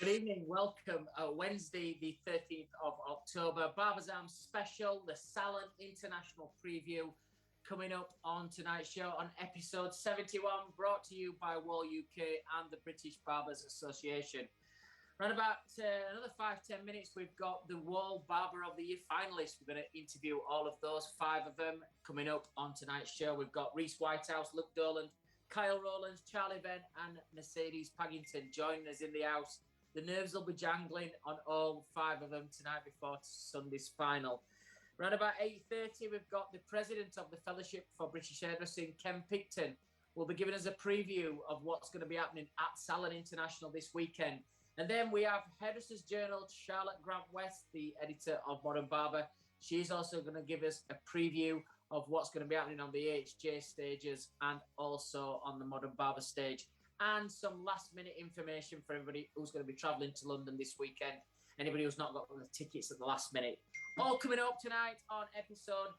Good evening, welcome. Wednesday, the 13th of October, Barbers special, the Salon International preview, coming up on tonight's show on episode 71, brought to you by WAHL UK and the British Barbers Association. Around about another 5-10 minutes, we've got the WAHL Barber of the Year finalists. We're going to interview all of those, 5 of them, coming up on tonight's show. We've got Rhys Whitehouse, Dolan, Kyle Rowland, Charlie Venn and Mercedes Paginton joining us in the house. The nerves will be jangling on all 5 of them tonight before Sunday's final. Around about 8:30, we've got the president of the Fellowship for British Hairdressing, Ken Picton, will be giving us a preview of what's going to be happening at Salon International this weekend. And then we have Hairdressers Journal, Charlotte Grant-West, the editor of Modern Barber. She's also going to give us a preview of what's going to be happening on the HJ stages and also on the Modern Barber stage. And some last-minute information for everybody who's going to be travelling to London this weekend. Anybody who's not got the tickets at the last minute. All coming up tonight on episode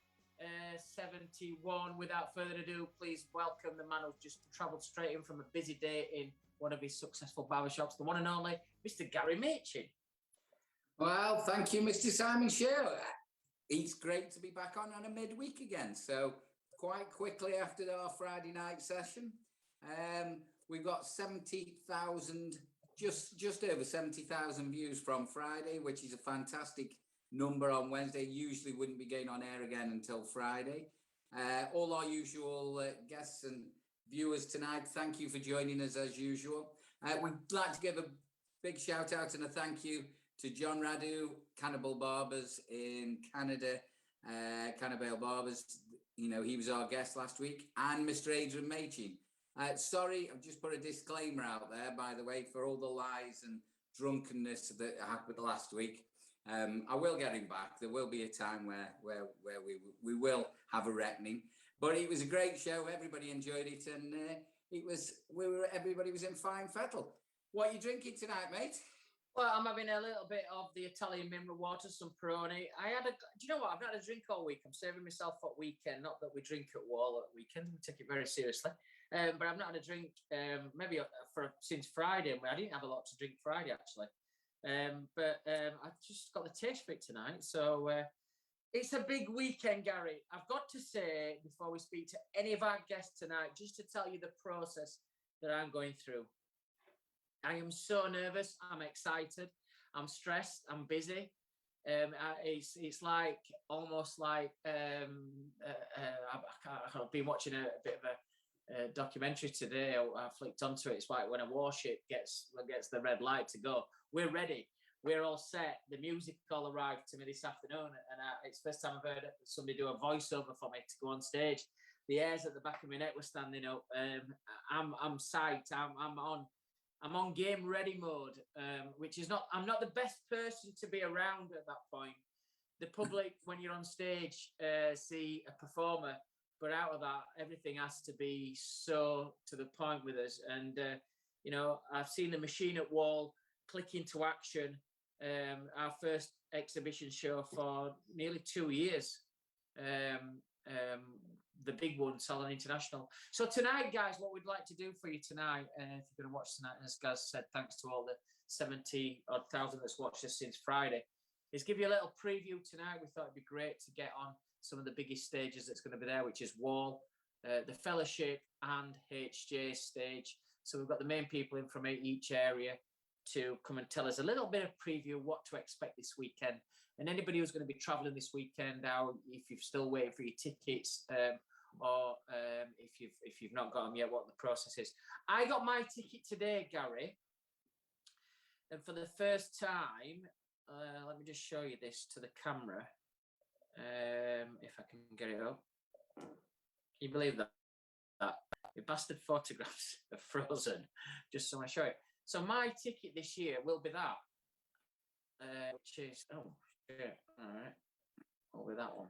71. Without further ado, please welcome the man who's just travelled straight in from a busy day in one of his successful barbershops, the one and only Mr. Gary Machin. Well, thank you, Mr. Simon Shearer. It's great to be back on a midweek again. So quite quickly after our Friday night session, we've got 70,000, just over 70,000 views from Friday, which is a fantastic number on Wednesday. Usually wouldn't be going on air again until Friday. All our usual guests and viewers tonight, thank you for joining us as usual. We'd like to give a big shout out and a thank you to John Radu, Cannibal Barbers in Canada, Cannibal Barbers. You know, he was our guest last week, and Mr. Adrian Machin. Sorry, I've just put a disclaimer out there, by the way, for all the lies and drunkenness that happened last week. I will get him back. There will be a time where we will have a reckoning. But it was a great show. Everybody enjoyed it, and everybody was in fine fettle. What are you drinking tonight, mate? Well, I'm having a little bit of the Italian mineral water, some Peroni. Do you know what? I've not had a drink all week. I'm saving myself for weekend. Not that we drink at WAHL at weekend. We take it very seriously. But I've not had a drink since Friday. I didn't have a lot to drink Friday, actually. But I've just got the taste for it tonight. So it's a big weekend, Gary. I've got to say, before we speak to any of our guests tonight, just to tell you the process that I'm going through. I am so nervous. I'm excited. I'm stressed. I'm busy. It's like almost like I've been watching a bit of a documentary today. I flicked onto it. It's like when a warship gets the red light to go. We're ready. We're all set. The music all arrived to me this afternoon, and it's the first time I've heard somebody do a voiceover for me to go on stage. The hairs at the back of my neck were standing up. I'm psyched. I'm on game ready mode, which is not. I'm not the best person to be around at that point. The public, when you're on stage, see a performer, but out of that, everything has to be so to the point with us. And you know, I've seen the machine at WAHL click into action. Our first exhibition show for nearly 2 years. The big one, Salon International. So tonight, guys, what we'd like to do for you tonight, if you're going to watch tonight, as Gaz said, thanks to all the 70,000 that's watched us since Friday, is give you a little preview tonight. We thought it'd be great to get on some of the biggest stages that's going to be there, which is WAHL, the Fellowship and HJ stage. So we've got the main people in from each area to come and tell us a little bit of preview what to expect this weekend. And anybody who's going to be traveling this weekend out, if you're still waiting for your tickets, or if you've not got them yet, what the process is. I got my ticket today, Gary, and for the first time, let me just show you this to the camera, if I can get it up. Can you believe that? The bastard photographs are frozen, just so I show it. So my ticket this year will be that, which is, oh, yeah, all right, will be that one.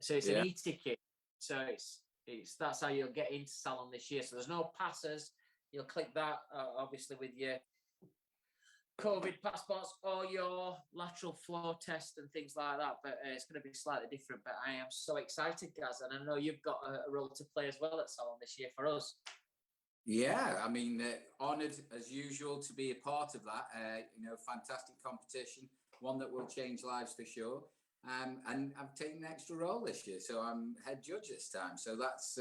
So it's an e-ticket. So it's that's how you'll get into Salon this year. So there's no passes. You'll click that, obviously, with your COVID passports or your lateral flow test and things like that. But it's going to be slightly different. But I am so excited, Gaz, and I know you've got a role to play as well at Salon this year for us. Yeah, I mean, honoured as usual to be a part of that. Fantastic competition, one that will change lives for sure. And I've taken an extra role this year, so I'm head judge this time. So that's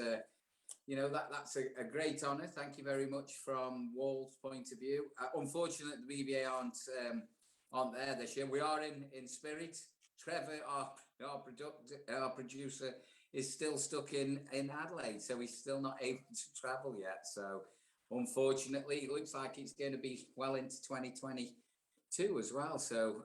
that's a great honour. Thank you very much from WAHL's point of view. Unfortunately, the BBA aren't there this year. We are in spirit. Trevor, our producer, is still stuck in Adelaide, so he's still not able to travel yet. So unfortunately, it looks like it's going to be well into 2022 as well. So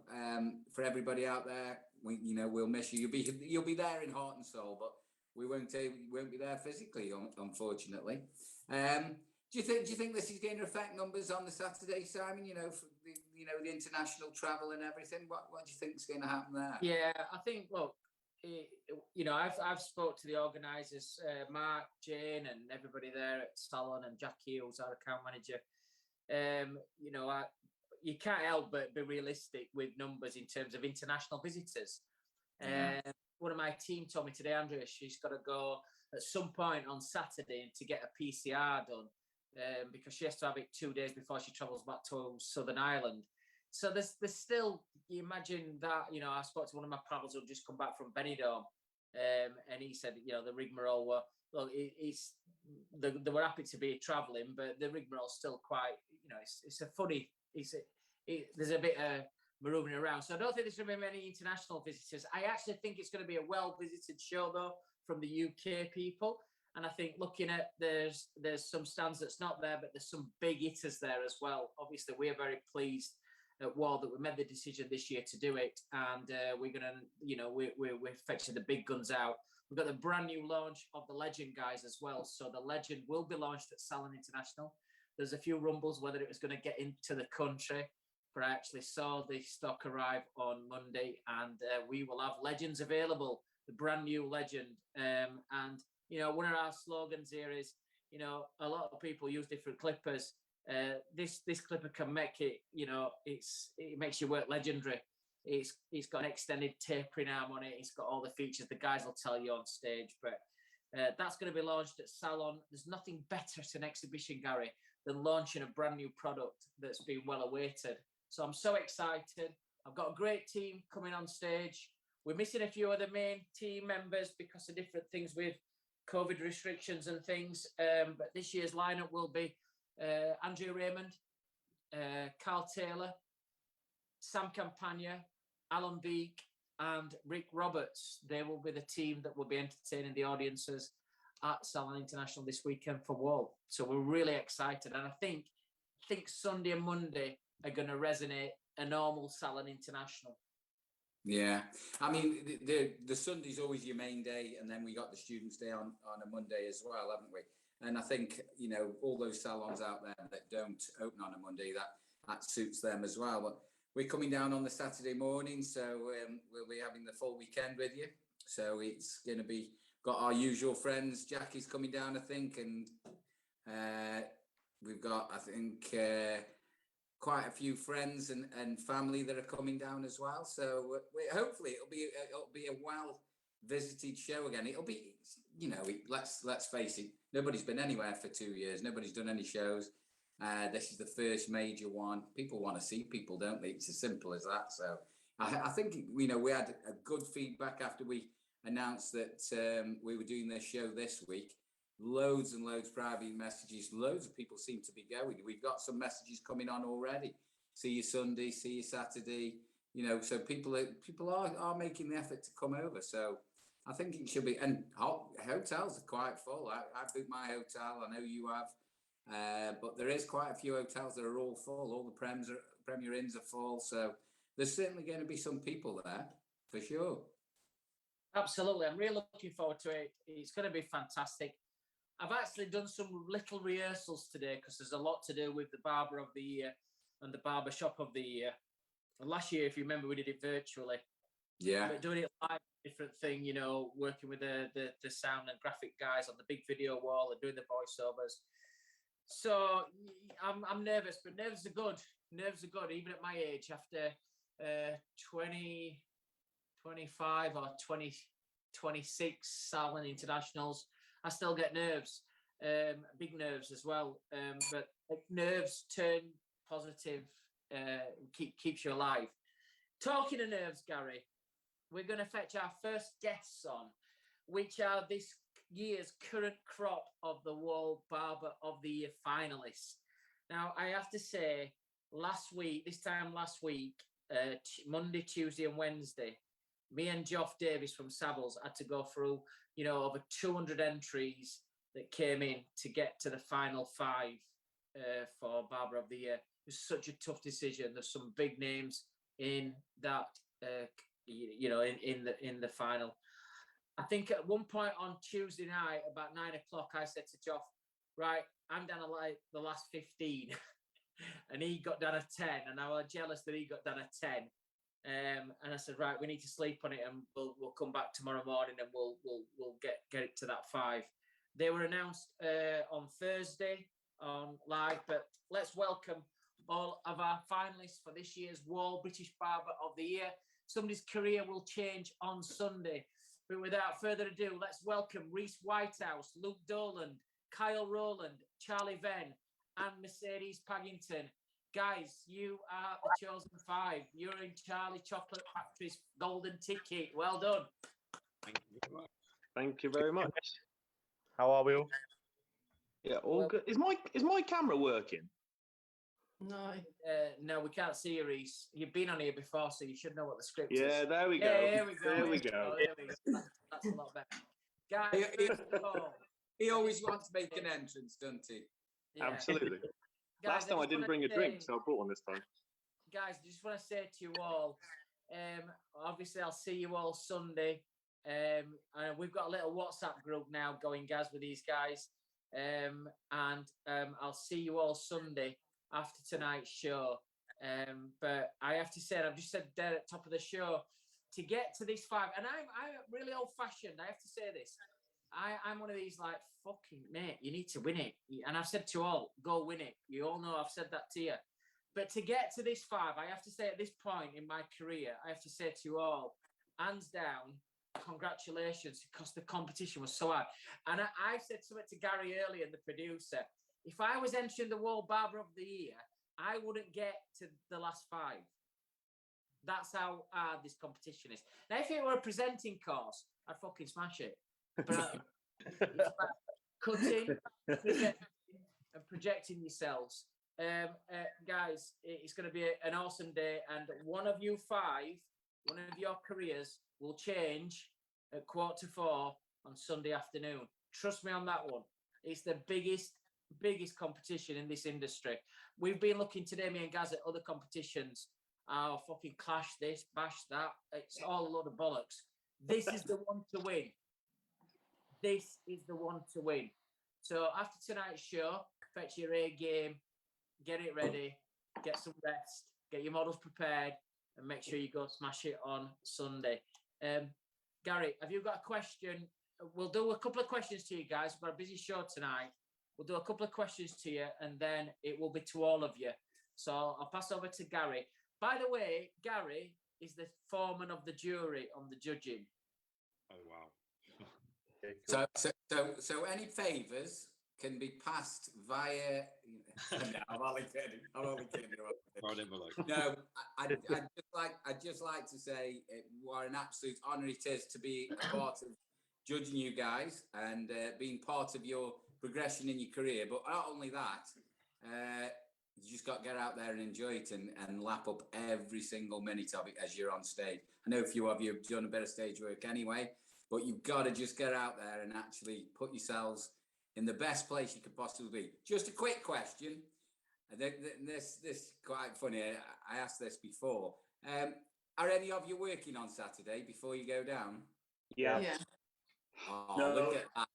for everybody out there, we'll miss you. You'll be there in heart and soul, but we won't be there physically, unfortunately. Do you think this is going to affect numbers on the Saturday, Simon? For the international travel and everything. What do you think is going to happen there? Yeah, I think. Look, I've spoke to the organisers, Mark, Jane, and everybody there at Salon, and Jackie, who's our account manager. You can't help but be realistic with numbers in terms of international visitors. Yeah. One of my team told me today, Andrea, she's got to go at some point on Saturday to get a PCR done because she has to have it 2 days before she travels back to Southern Ireland. So there's still, you imagine that, I spoke to one of my pals who just come back from Benidorm and he said, the rigmarole were, look, they were happy to be travelling, but the rigmarole's still quite, it's a funny, there's a bit of marooning around. So I don't think there's going to be many international visitors. I actually think it's going to be a well-visited show, though, from the UK people. And I think looking at, there's some stands that's not there, but there's some big hitters there as well. Obviously, we're very pleased at WAHL that we made the decision this year to do it. And we're going to, we're fetching the big guns out. We've got the brand new launch of the Legend guys as well. So the Legend will be launched at Salon International. There's a few rumbles whether it was going to get into the country. But I actually saw the stock arrive on Monday, and we will have Legends available, the brand new Legend. And one of our slogans here is, a lot of people use different clippers. This clipper can make it, it makes your work legendary. It's got an extended tapering arm on it. It's got all the features the guys will tell you on stage. But that's going to be launched at Salon. There's nothing better at an exhibition, Gary, than launching a brand new product that's been well awaited. So I'm so excited. I've got a great team coming on stage. We're missing a few of the main team members because of different things with COVID restrictions and things. But this year's lineup will be Andrew Raymond, Carl Taylor, Sam Campagna, Alan Beek, and Rick Roberts. They will be the team that will be entertaining the audiences at Salon International this weekend for WAHL. So we're really excited. And I think Sunday and Monday are going to resonate a normal Salon International. Yeah, I mean, the Sunday's always your main day, and then we got the Students' Day on a Monday as well, haven't we? And I think, all those salons out there that don't open on a Monday, that suits them as well. But we're coming down on the Saturday morning, so we'll be having the full weekend with you. So it's going to be, got our usual friends. Jackie's coming down, I think, and we've got, I think, quite a few friends and family that are coming down as well. So hopefully it'll be a well visited show again. It'll be, let's face it, nobody's been anywhere for 2 years. Nobody's done any shows. This is the first major one. People want to see people, don't they? It's as simple as that. So I think, we had a good feedback after we announced that we were doing this show this week. Loads and loads of private messages. Loads of people seem to be going. We've got some messages coming on already. See you Sunday, see you Saturday. So people are making the effort to come over. So I think it should be. And hotels are quite full. I booked my hotel. I know you have. But there is quite a few hotels that are all full. All the Premier Inns are full. So there's certainly going to be some people there for sure. Absolutely. I'm really looking forward to it. It's going to be fantastic. I've actually done some little rehearsals today because there's a lot to do with the Barber of the Year and the Barbershop of the Year. And last year, if you remember, we did it virtually. Yeah. But doing it live, different thing, working with the sound and graphic guys on the big video wall and doing the voiceovers. So I'm nervous, but nerves are good. Nerves are good, even at my age, after 20, 25 or 20, 26 Salon Internationals. I still get nerves. big nerves as well. But nerves turn positive, keeps you alive. Talking of nerves, Gary, we're going to fetch our first guests on, which are this year's current crop of the WAHL Barber of the Year finalists. Now, I have to say, this time last week, Monday, Tuesday and Wednesday, me and Geoff Davis from Savills had to go through, over 200 entries that came in to get to the final 5 for Barber of the Year. It was such a tough decision. There's some big names in that, in the final. I think at one point on Tuesday night, about 9 o'clock, I said to Geoff, right, I'm down to like the last 15. And he got down at 10, and I was jealous that he got down at 10. And I said, right, we need to sleep on it, and we'll come back tomorrow morning, and we'll get it to that 5. They were announced on Thursday on live, but let's welcome all of our finalists for this year's WAHL British Barber of the Year. Somebody's career will change on Sunday. But without further ado, let's welcome Rhys Whitehouse, Luke Dolan, Kyle Rowland, Charlie Venn, and Mercedes Paginton. Guys, you are the chosen 5. You're in Charlie Chocolate Factory's golden ticket. Well done. Thank you very much. Thank you very much. How are we all? Yeah, all good. Is my camera working? No. No, we can't see you, Rhys. You've been on here before, so you should know what the script is. Yeah, there we go. There we go. There we go. That's a lot better. Guys, first of all, he always wants to make an entrance, doesn't he? yeah. Absolutely. Guys, Last time I didn't bring a drink, so I brought one this time. Guys, I just want to say to you all, obviously I'll see you all Sunday. And we've got a little WhatsApp group now going, guys, with these guys. And I'll see you all Sunday after tonight's show. But I have to say, and I've just said there at the top of the show, to get to this 5, and I'm really old-fashioned, I have to say this. I'm one of these, like, fucking, mate, you need to win it. And I've said to all, go win it. You all know I've said that to you. But to get to this 5, I have to say at this point in my career, I have to say to you all, hands down, congratulations, because the competition was so hard. And I said something to Gary earlier, the producer. If I was entering the WAHL Barber of the Year, I wouldn't get to the last 5. That's how hard this competition is. Now, if it were a presenting course, I'd fucking smash it. But it's about cutting, and projecting yourselves. Guys, it's going to be an awesome day. And one of you 5, one of your careers will change at 3:45 on Sunday afternoon. Trust me on that one. It's the biggest competition in this industry. We've been looking today, me and Gaz, at other competitions. Oh, fucking clash this, bash that. It's all a load of bollocks. This is the one to win. This is the one to win. So after tonight's show, fetch your A game, get it ready, get some rest, get your models prepared, and make sure you go smash it on Sunday. Gary, have you got a question? We'll do a couple of questions to you guys. We've got a busy show tonight. We'll do a couple of questions to you, and then it will be to all of you. So I'll pass over to Gary. By the way, Gary is the foreman of the jury on the judging. Oh, wow. Okay, cool. So any favours can be passed via. No, I'm only kidding. No, I'd just like to say what an absolute honour it is to be a part of judging you guys and being part of your progression in your career. But not only that, you just got to get out there and enjoy it and lap up every single minute of it as you're on stage. I know a few of you have done a bit of stage work anyway, but you've got to just get out there and actually put yourselves in the best place you could possibly be. Just a quick question. This is quite funny. I asked this before. Are any of you working on Saturday before you go down? Yeah. Oh, No. look at that.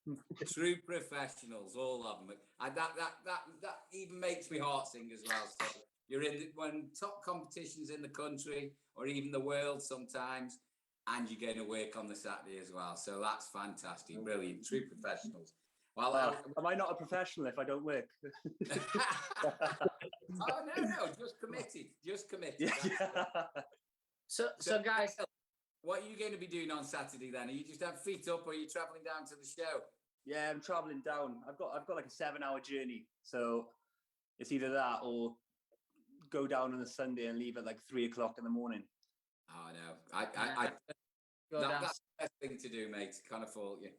True professionals, all of them. That even makes me heart sing as well. So you're in one top competitions in the country or even the world sometimes, and you're going to work on the Saturday as well. So that's fantastic. Brilliant. True professionals. Well, am I not a professional if I don't work? Oh, no, just committed. Yeah. So guys, what are you going to be doing on Saturday then? Are you just have feet up or are you travelling down to the show? Yeah, I'm traveling down. I've got like a 7-hour journey, so it's either that or go down on a Sunday and leave at like 3 o'clock in the morning. Oh no, that's the best thing to do, mate. Can't fault you.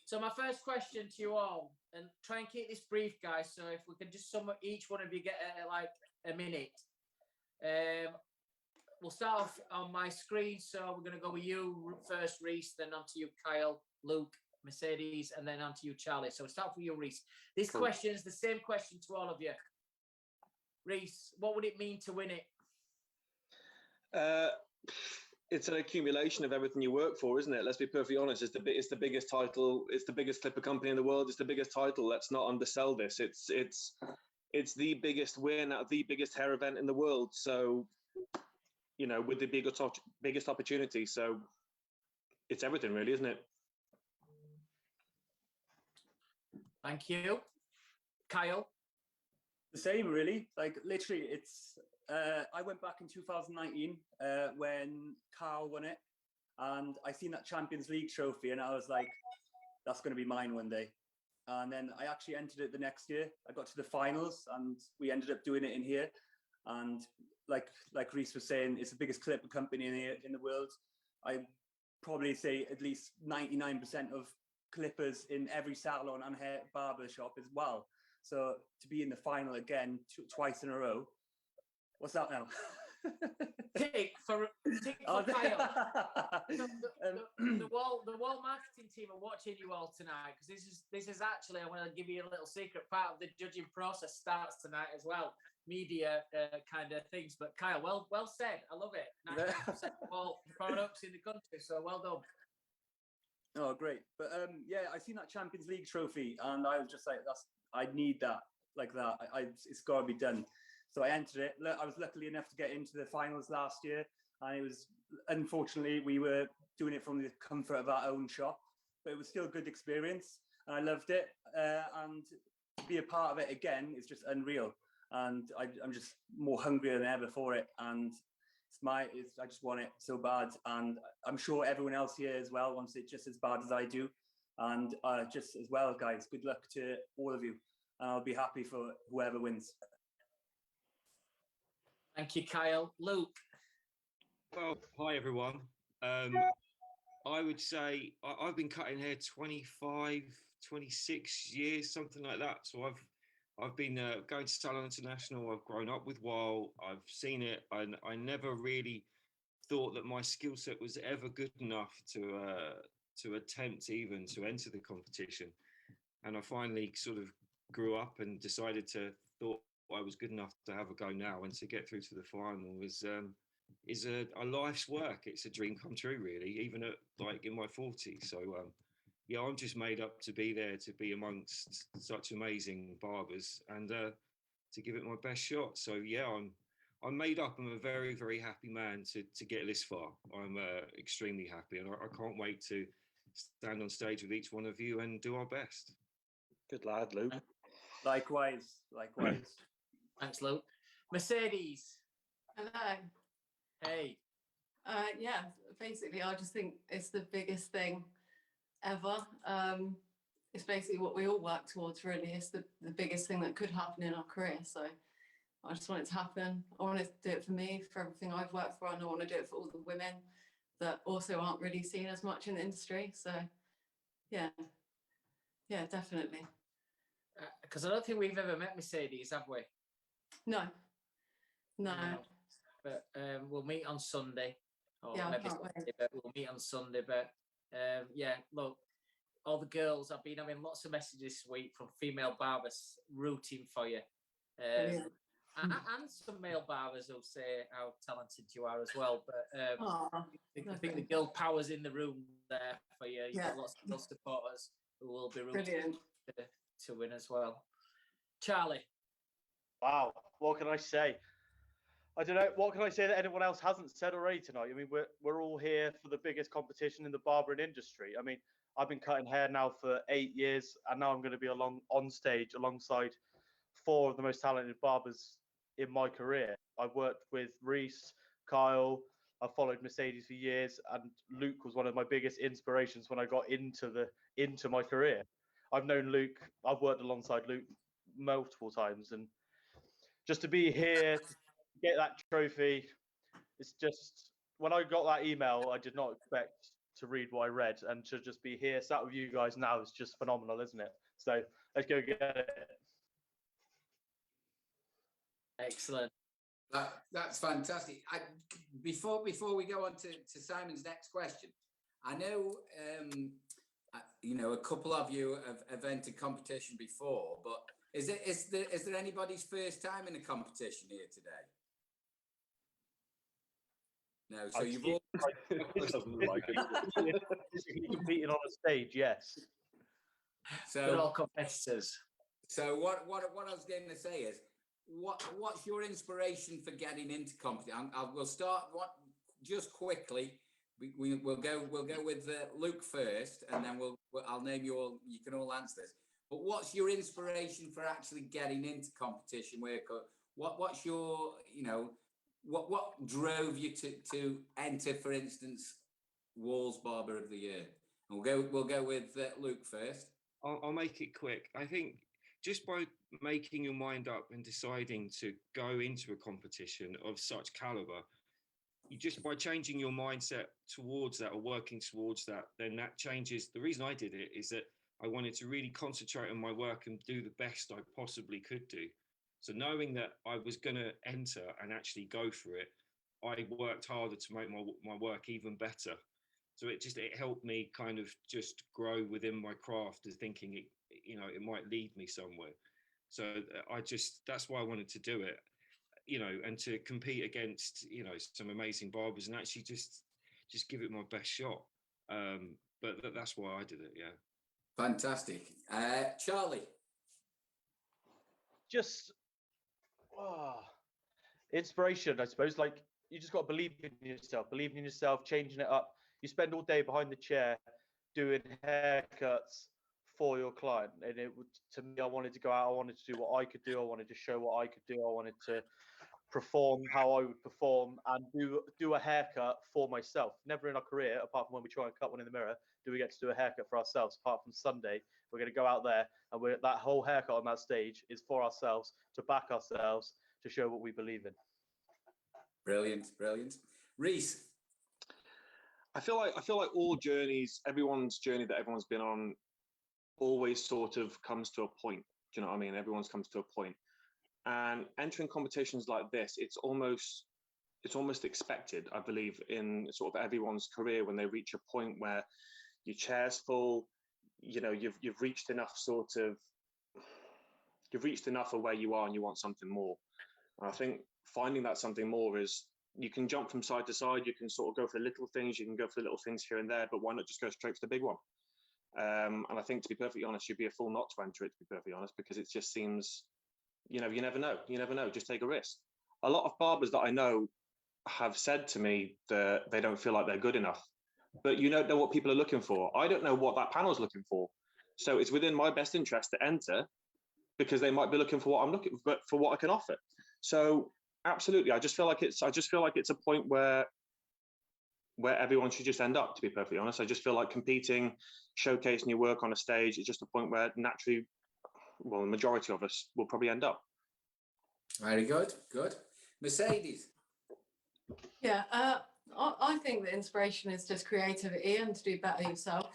So my first question to you all, and try and keep this brief, guys. So if we can just each one of you get like a minute. We'll start off on my screen. So we're going to go with you first, Rhys, then on to you, Kyle, Luke, Mercedes, and then on to you, Charlie. So we'll start with you, Rhys. This question is the same question to all of you. Rhys, what would it mean to win it? It's an accumulation of everything you work for, isn't it? Let's be perfectly honest. It's the biggest title. It's the biggest clipper company in the world. It's the biggest title. Let's not undersell this. It's the biggest win out of the biggest hair event in the world. So, you know, with the biggest opportunity. So, it's everything, really, isn't it? Thank you, Kyle. The same, really. Like literally, it's. I went back in 2019 when Carl won it, and I seen that Champions League trophy, and I was like, "That's going to be mine one day." And then I actually entered it the next year. I got to the finals, and we ended up doing it in here. And like Rhys was saying, it's the biggest clipper company in the world. I probably say at least 99% of clippers in every salon and hair barbershop as well. So to be in the final again twice in a row. What's that now? Tick for Kyle. The WAHL marketing team are watching you all tonight, because this is actually, I want to give you a little secret, part of the judging process starts tonight as well. Media kind of things. But Kyle, well said. I love it. 99% of all products in the country. So well done. Oh, great. But yeah, I seen that Champions League trophy, and I was just like, I need that, like that. It's got to be done. So I entered it. I was lucky enough to get into the finals last year, and it was, unfortunately, we were doing it from the comfort of our own shop, but it was still a good experience, and I loved it. And to be a part of it again is just unreal, and I'm just more hungrier than ever for it. And I just want it so bad, and I'm sure everyone else here as well wants it just as bad as I do. And just as well, guys, good luck to all of you, and I'll be happy for whoever wins. Thank you, Kyle. Luke. Well, hi everyone. I would say I've been cutting hair 25, 26 years, something like that. So I've been going to Salon International. I've grown up with WAHL. I've seen it, and I never really thought that my skill set was ever good enough to attempt even to enter the competition. And I finally sort of grew up and decided to thought I was good enough to have a go now, and to get through to the final is a life's work. It's a dream come true, really, even at like in my 40s. So yeah, I'm just made up to be there, to be amongst such amazing barbers, and to give it my best shot. So yeah, I'm made up. I'm a very, very happy man to get this far. I'm extremely happy, and I can't wait to stand on stage with each one of you and do our best. Good lad, Luke. Likewise. Thanks, Luke. Mercedes. Hello. Hey. Yeah, basically, I just think it's the biggest thing ever. It's basically what we all work towards, really. It's the biggest thing that could happen in our career. So I just want it to happen. I want to do it for me, for everything I've worked for, and I want to do it for all the women that also aren't really seen as much in the industry. So yeah, definitely. Because I don't think we've ever met Mercedes, have we? No. But we'll meet on Sunday. Or Yeah, maybe I can't wait. Saturday, but we'll meet on Sunday. But yeah, look, all the girls, I've been having lots of messages this week from female barbers rooting for you. And some male barbers who'll say how talented you are as well. But I think the girl power's in the room there for you. You've got lots of girl supporters who will be rooting to win as well. Charlie. Wow, what can I say? I don't know. What can I say that anyone else hasn't said already tonight? I mean, we're all here for the biggest competition in the barbering industry. I mean, I've been cutting hair now for 8 years, and now I'm going to be on stage alongside 4 of the most talented barbers in my career. I've worked with Rhys, Kyle. I've followed Mercedes for years, and Luke was one of my biggest inspirations when I got into my career. I've known Luke. I've worked alongside Luke multiple times, and just to be here to get that trophy, it's just, when I got that email, I did not expect to read what I read, and to just be here sat with you guys now is just phenomenal, isn't it? So let's go get it. Excellent. That's fantastic. Before we go on to Simon's next question, I know you know, a couple of you have entered competition before, but is there anybody's first time in a competition here today? No, so you've all physically competing on a stage, yes. We're all competitors. So what I was going to say is, what's your inspiration for getting into competition? We'll start just quickly. We'll go with Luke first, and then I'll name you all. You can all answer this. But what's your inspiration for actually getting into competition work? What's your, you know, what drove you to enter, for instance, WAHL's Barber of the Year? And we'll go with Luke first. I'll make it quick. I think just by making your mind up and deciding to go into a competition of such caliber, you just, by changing your mindset towards that or working towards that, then that changes. The reason I did it is that I wanted to really concentrate on my work and do the best I possibly could do. So knowing that I was going to enter and actually go for it, I worked harder to make my work even better. So it helped me kind of just grow within my craft, as thinking it, you know, it might lead me somewhere. So that's why I wanted to do it, you know, and to compete against, you know, some amazing barbers and actually just give it my best shot. But that's why I did it. Yeah. Fantastic. Charlie. Just inspiration, I suppose. Like, you just got to believe in yourself, changing it up. You spend all day behind the chair doing haircuts for your client, and it would, to me, I wanted to go out, I wanted to do what I could do, I wanted to show what I could do, I wanted to perform how I would perform, and do a haircut for myself. Never in our career, apart from when we try and cut one in the mirror, do we get to do a haircut for ourselves. Apart from Sunday, we're going to go out there, and that whole haircut on that stage is for ourselves, to back ourselves, to show what we believe in. Brilliant. Rhys. I feel like all journeys, everyone's journey that everyone's been on, always sort of comes to a point. Do you know what I mean? Everyone's comes to a point. And entering competitions like this, it's almost expected, I believe, in sort of everyone's career, when they reach a point where your chair's full, you know, you've reached enough of where you are and you want something more. And I think finding that something more is, you can jump from side to side, you can sort of go for little things, you can go for little things here and there, but why not just go straight for the big one? And I think, to be perfectly honest, you'd be a fool not to enter it, to be perfectly honest, because it just seems, you know, you never know, just take a risk. A lot of barbers that I know have said to me that they don't feel like they're good enough, but you don't know what people are looking for. I don't know what that panel's looking for. So it's within my best interest to enter, because they might be looking for what I'm looking for, for what I can offer. So absolutely, I just feel like it's a point where everyone should just end up, to be perfectly honest. I just feel like competing, showcasing your work on a stage, is just a point where naturally, well, the majority of us will probably end up. Very good. Mercedes. Yeah, I think the inspiration is just creativity and to do better yourself.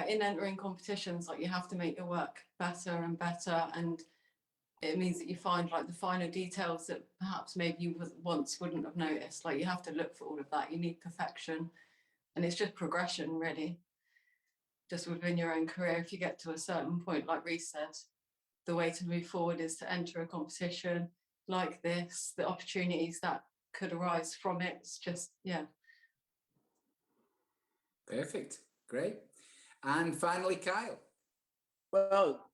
In entering competitions, like, you have to make your work better and better, and it means that you find, like, the finer details that perhaps maybe you once wouldn't have noticed. Like, you have to look for all of that. You need perfection, and it's just progression, really, just within your own career. If you get to a certain point, like Rhys said, the way to move forward is to enter a competition like this. The opportunities that could arise from it, it's just, yeah. Perfect. Great. And finally, Kyle. Well,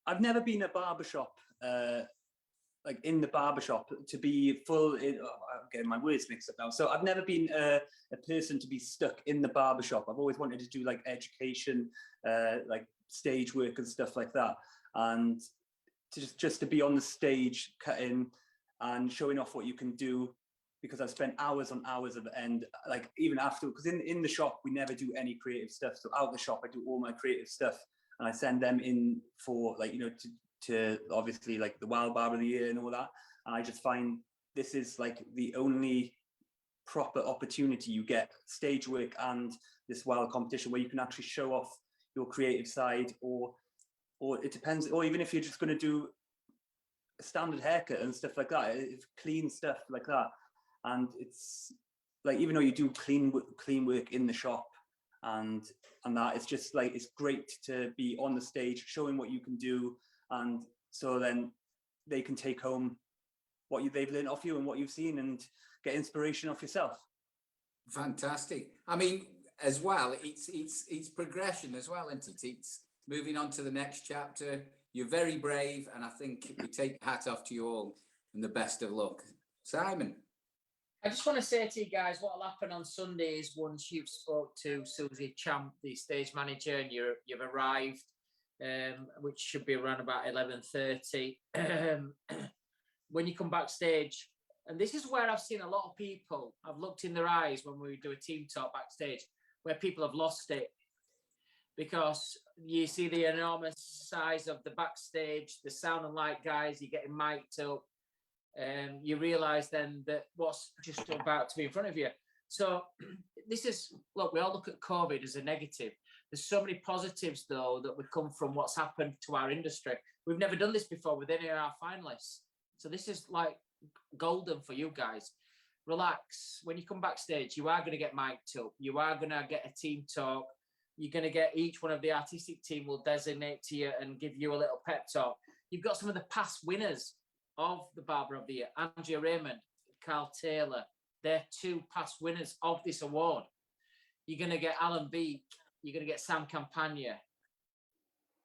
I've never been a barbershop, like in the barbershop, to be full in, I'm getting my words mixed up now. So I've never been a person to be stuck in the barbershop. I've always wanted to do, like, education, like stage work and stuff like that. And just to be on the stage cutting and showing off what you can do, because I've spent hours on hours at the end, like, even after, because in the shop, we never do any creative stuff. So out the shop, I do all my creative stuff. and I send them in for like, you know, to obviously like the WAHL Barber of the Year and all that. And I just find this is like the only proper opportunity you get, stage work and this WAHL competition, where you can actually show off your creative side, or it depends, or even if you're just going to do a standard haircut and stuff like that, clean stuff like that. And it's like, even though you do clean work in the shop and that, it's just like, it's great to be on the stage showing what you can do, and so then they can take home what they've learned off you and what you've seen and get inspiration off yourself. Fantastic. I mean, as well, it's progression as well, isn't it? It's moving on to the next chapter. You're very brave, and I think we take a hat off to you all, and the best of luck. Simon? I just want to say to you guys, what will happen on Sunday is, once you've spoke to Susie Champ, the stage manager, and you've arrived, which should be around about 11:30. When you come backstage, and this is where I've seen a lot of people, I've looked in their eyes when we do a team talk backstage, where people have lost it, because you see the enormous size of the backstage, the sound and light guys, you're getting mic'd up, and you realise then that what's just about to be in front of you. So this is, look, we all look at COVID as a negative. There's so many positives, though, that would come from what's happened to our industry. We've never done this before with any of our finalists. So this is like golden for you guys. Relax. When you come backstage, you are going to get mic'd up. You are going to get a team talk. You're going to get, each one of the artistic team will designate to you and give you a little pep talk. You've got some of the past winners of the Barber of the Year, Andrea Raymond, Carl Taylor. They're two past winners of this award. You're going to get Alan Beak. You're going to get Sam Campagna.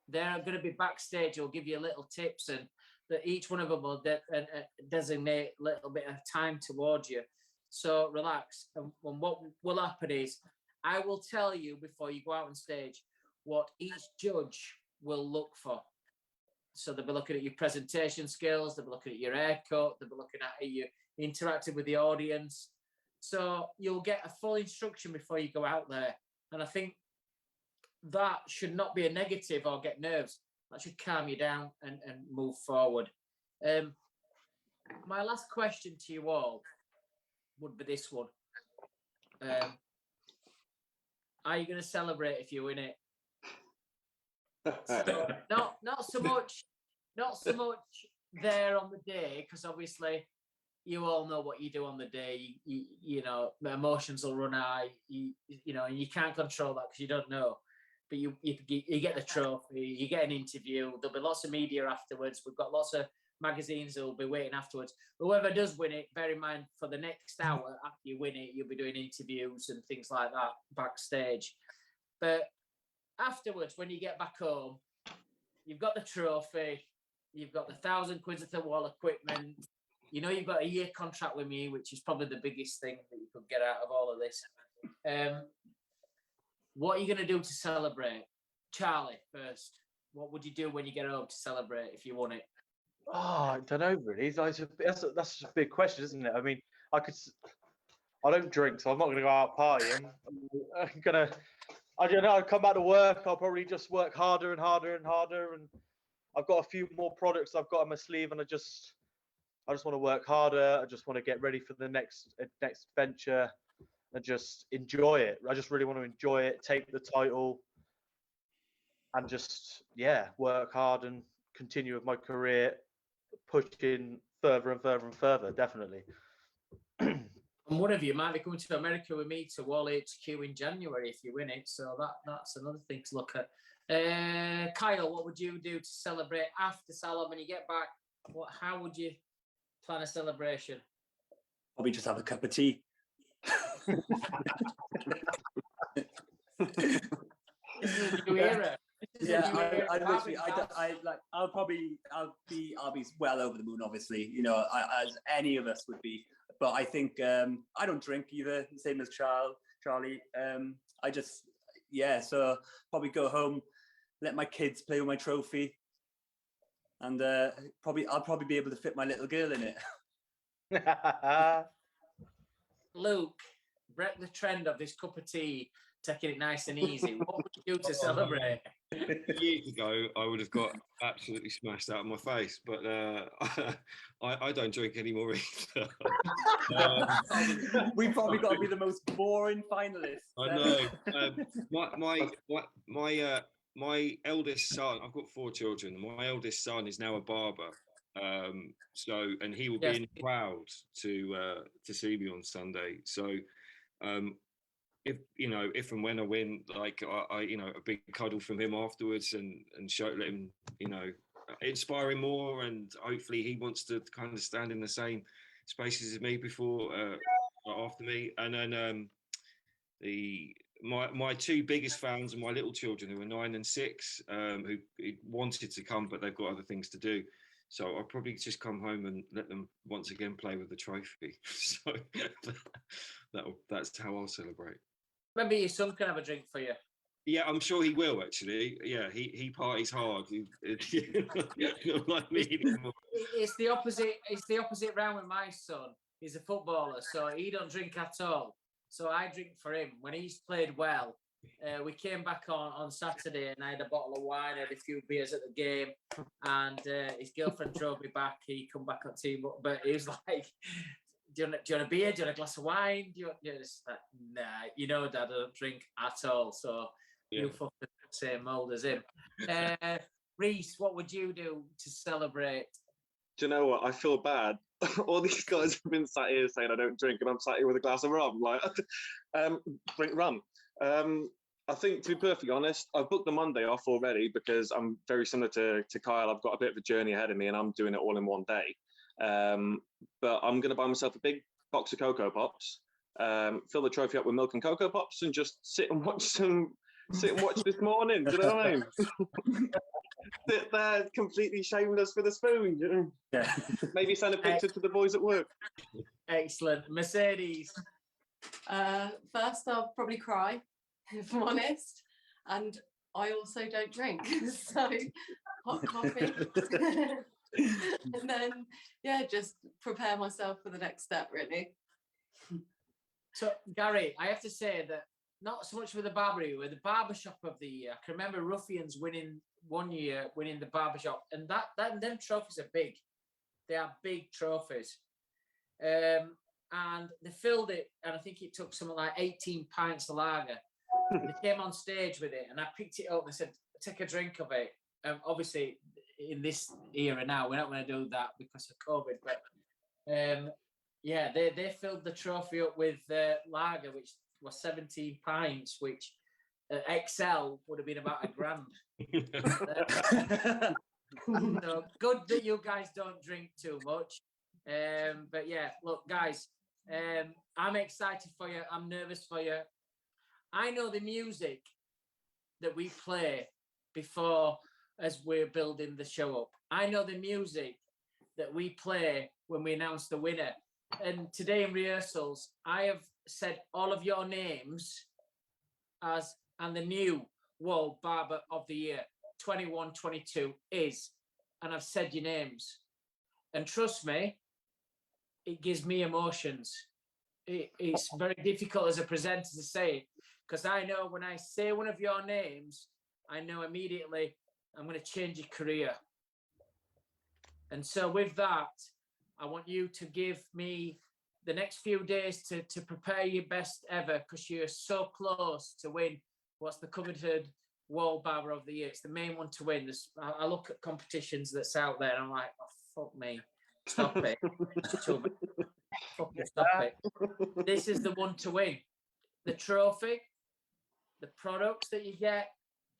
They're going to be backstage. They'll give you little tips, and that each one of them will designate a little bit of time towards you. So relax. And what will happen is, I will tell you before you go out on stage what each judge will look for. So they'll be looking at your presentation skills, they'll be looking at your haircut, they'll be looking at how you interacted with the audience. So you'll get a full instruction before you go out there. And I think that should not be a negative or get nerves. That should calm you down and move forward. My last question to you all would be this one. Are you going to celebrate if you win it? So, not so much there on the day, because obviously you all know what you do on the day. You know, emotions will run high. You know, and you can't control that because you don't know. But you get the trophy, you get an interview. There'll be lots of media afterwards. We've got lots of magazines that will be waiting afterwards. Whoever does win it, bear in mind, for the next hour after you win it, you'll be doing interviews and things like that backstage. But afterwards, when you get back home, you've got the trophy, you've got the £1,000 worth of wall equipment. You know, you've got a year contract with me, which is probably the biggest thing that you could get out of all of this. What are you going to do to celebrate? Charlie, first. What would you do when you get home to celebrate if you won it? Oh, I don't know, really. That's a big question, isn't it? I mean, I don't drink, so I'm not going to go out partying. I don't know, I'll come back to work. I'll probably just work harder and harder and harder. And I've got a few more products I've got on my sleeve, and I just want to work harder. I just want to get ready for the next venture and just enjoy it. I just really want to enjoy it, take the title, and just, yeah, work hard and continue with my career, pushing further and further and further, definitely. And one of you might be coming to America with me to WAHL HQ in January if you win it. So that's another thing to look at. Kyle, what would you do to celebrate after Salon when you get back? How would you plan a celebration? Probably just have a cup of tea. New era. Yeah, I'll be well over the moon, obviously, you know, as any of us would be. But I think I don't drink either, same as Charlie. So probably go home, let my kids play with my trophy, and I'll probably be able to fit my little girl in it. Luke, break the trend of this cup of tea, taking it nice and easy. What would you do to celebrate? Years ago, I would have got absolutely smashed out of my face, but I don't drink anymore either. We've probably got to be the most boring finalists. I know. My eldest son. I've got 4 children. My eldest son is now a barber. And he will be in the crowd to see me on Sunday. So, if and when I win, like I a big cuddle from him afterwards, and let him, inspire him more, and hopefully he wants to kind of stand in the same spaces as me before, after me, and then my 2 biggest fans are my little children, who are 9 and 6, who wanted to come, but they've got other things to do. So I'll probably just come home and let them once again play with the trophy. So that's how I'll celebrate. Maybe your son can have a drink for you. Yeah, I'm sure he will, actually. Yeah, he parties hard. Like me anymore. It's the opposite round with my son. He's a footballer, so he don't drink at all. So I drink for him. When he's played well, we came back on Saturday, and I had a bottle of wine, I had a few beers at the game, and his girlfriend drove me back. He come back on team, but he was like, do you want a beer? Do you want a glass of wine? Nah, Dad, I don't drink at all. So you fucking same mold as him. Rhys, what would you do to celebrate? Do you know what? I feel bad. All these guys have been sat here saying I don't drink, and I'm sat here with a glass of rum. Like, drink rum. I think, to be perfectly honest, I've booked the Monday off already because I'm very similar to Kyle. I've got a bit of a journey ahead of me, and I'm doing it all in one day. But I'm going to buy myself a big box of Cocoa Pops, fill the trophy up with milk and Cocoa Pops, and just sit and watch this morning. Do you know what I mean? Sit there completely shameless with a spoon. Yeah. Maybe send a picture to the boys at work. Excellent. Mercedes. First, I'll probably cry, if I'm honest. And I also don't drink. So, hot coffee. And then, just prepare myself for the next step, really. So, Gary, I have to say that not so much with the Barbary, with the Barbershop of the year. I can remember Ruffians winning the Barbershop, and them trophies are big. They are big trophies. And they filled it, and I think it took something like 18 pints of lager. They came on stage with it, and I picked it up and said, take a drink of it. Obviously, in this era now, we're not going to do that because of COVID, but they filled the trophy up with lager, which was 17 pints, which XL would have been about $1,000. So good that you guys don't drink too much. But yeah, look, guys, I'm excited for you. I'm nervous for you. I know the music that we play before as we're building the show up. I know the music that we play when we announce the winner. And today in rehearsals, I have said all of your names and the new WAHL Barber of the Year 21-22 is, and I've said your names. And trust me, it gives me emotions. It's very difficult as a presenter to say it, because I know when I say one of your names, I know immediately I'm going to change your career. And so with that, I want you to give me the next few days to prepare your best ever, because you're so close to win what's the coveted WAHL Barber of the Year. It's the main one to win. I look at competitions that's out there and I'm like, oh, fuck me. Stop it. Fucking stop it. This is the one to win. The trophy, the products that you get,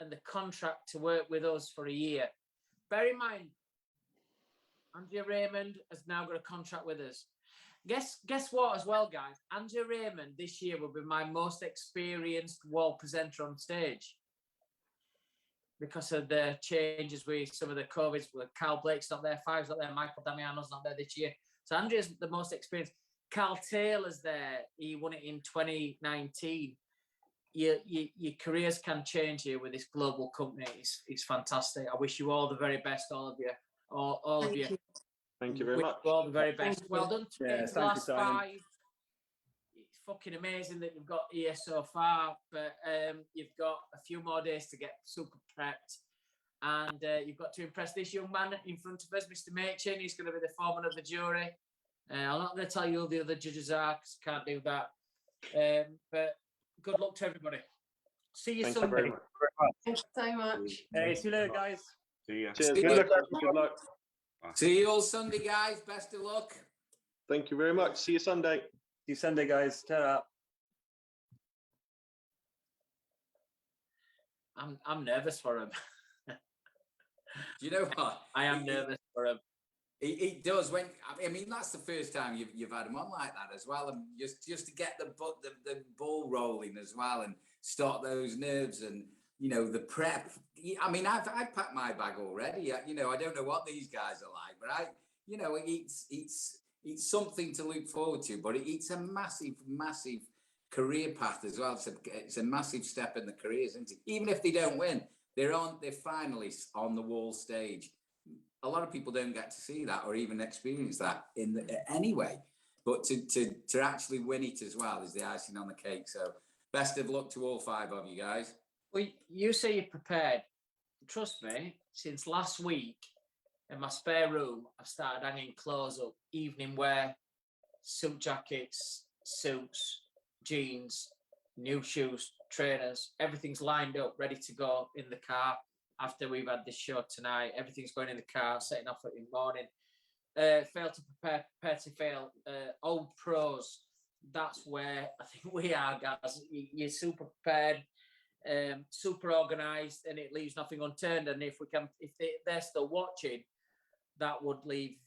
and the contract to work with us for a year. Bear in mind, Andrea Raymond has now got a contract with us. Guess what as well, guys? Andrea Raymond this year will be my most experienced WAHL presenter on stage, because of the changes with some of the COVIDs. Carl Blake's not there, Five's not there, Michael Damiano's not there this year. So Andrea's the most experienced. Carl Taylor's there. He won it in 2019. Your careers can change here with this global company. It's fantastic. I wish you all the very best, all of you. All of you. Thank you very much. All the very best. Well done. Yeah, It's the last 5. fucking amazing that you've got here so far, but you've got a few more days to get super prepped. And you've got to impress this young man in front of us, Mr. Machin. He's going to be the foreman of the jury. I'm not going to tell you who the other judges are because I can't do that. But good luck to everybody. See you Thank you Sunday. very much. Thanks so much. Hey, see you later, guys. See ya. Cheers. See Good you. luck. Good luck. See you all Sunday, guys. Best of luck. Thank you very much. See you Sunday. See you Sunday, guys. Ta-ra. I'm nervous for him. Do you know what? I am nervous for him. He does. When I mean, that's the first time you've had him on like that as well, and just to get the ball rolling as well, and start those nerves, and the prep. I mean, I've packed my bag already. I don't know what these guys are like, but it's something to look forward to. But it's a massive career path as well. It's a massive step in the careers, isn't it? Even if they don't win, they're finalists on the WAHL stage. A lot of people don't get to see that or even experience that anyway. But to actually win it as well is the icing on the cake. So best of luck to all 5 of you guys. Well, you say you're prepared. Trust me, since last week in my spare room, I've started hanging clothes up, evening wear, suit jackets, suits, jeans, new shoes, trainers. Everything's lined up, ready to go in the car. After we've had this show tonight, everything's going in the car, setting off in the morning. Fail to prepare to fail. Old pros, that's where I think we are, guys. You're super prepared, super organised, and it leaves nothing unturned. And if they're still watching, that would leave,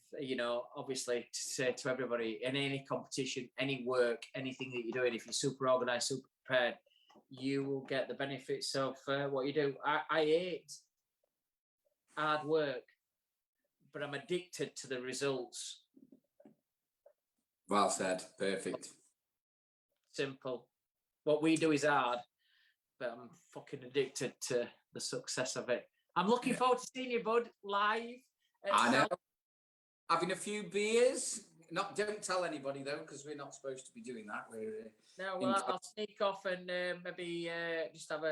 obviously, to say to everybody in any competition, any work, anything that you're doing, if you're super organised, super prepared, you will get the benefits of what you do. I hate hard work, but I'm addicted to the results. Well said. Perfect. Simple. What we do is hard, but I'm fucking addicted to the success of it. I'm looking forward to seeing you, bud, live. I know. Having a few beers. Don't tell anybody though, because we're not supposed to be doing that. I'll sneak off and maybe just have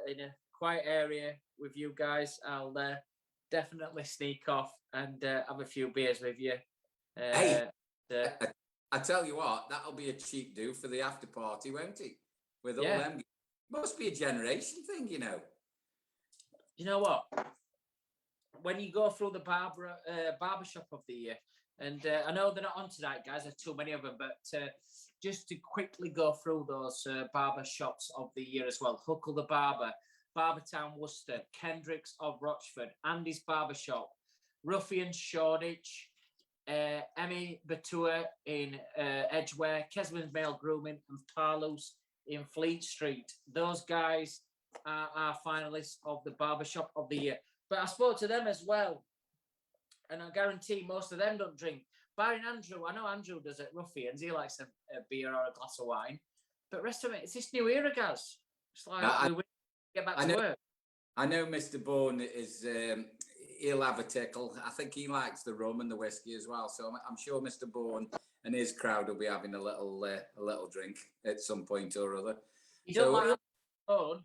in a quiet area with you guys. I'll definitely sneak off and have a few beers with you. Hey, I tell you what, that'll be a cheap do for the after party, won't it? With all them, must be a generation thing, You know what? When you go through the barbershop of the year, and I know they're not on tonight, guys. There's too many of them, but just to quickly go through those barber shops of the year as well. Huckle the Barber, Barbertown Worcester, Kendricks of Rochford, Andy's Barbershop, Ruffian's Shoreditch, Emmy Batua in Edgware, Kesman's Male Grooming, and Parlouse in Fleet Street. Those guys are our finalists of the barbershop of the year. But I spoke to them as well, and I guarantee most of them don't drink. Barring Andrew, I know Andrew does at Ruffian's. He likes a beer or a glass of wine. But rest of it, it's this new era, guys. It's like we get back to work. I know Mr. Bourne is, he'll have a tickle. I think he likes the rum and the whiskey as well. So I'm sure Mr. Bourne and his crowd will be having a little drink at some point or other. You don't like Bourne?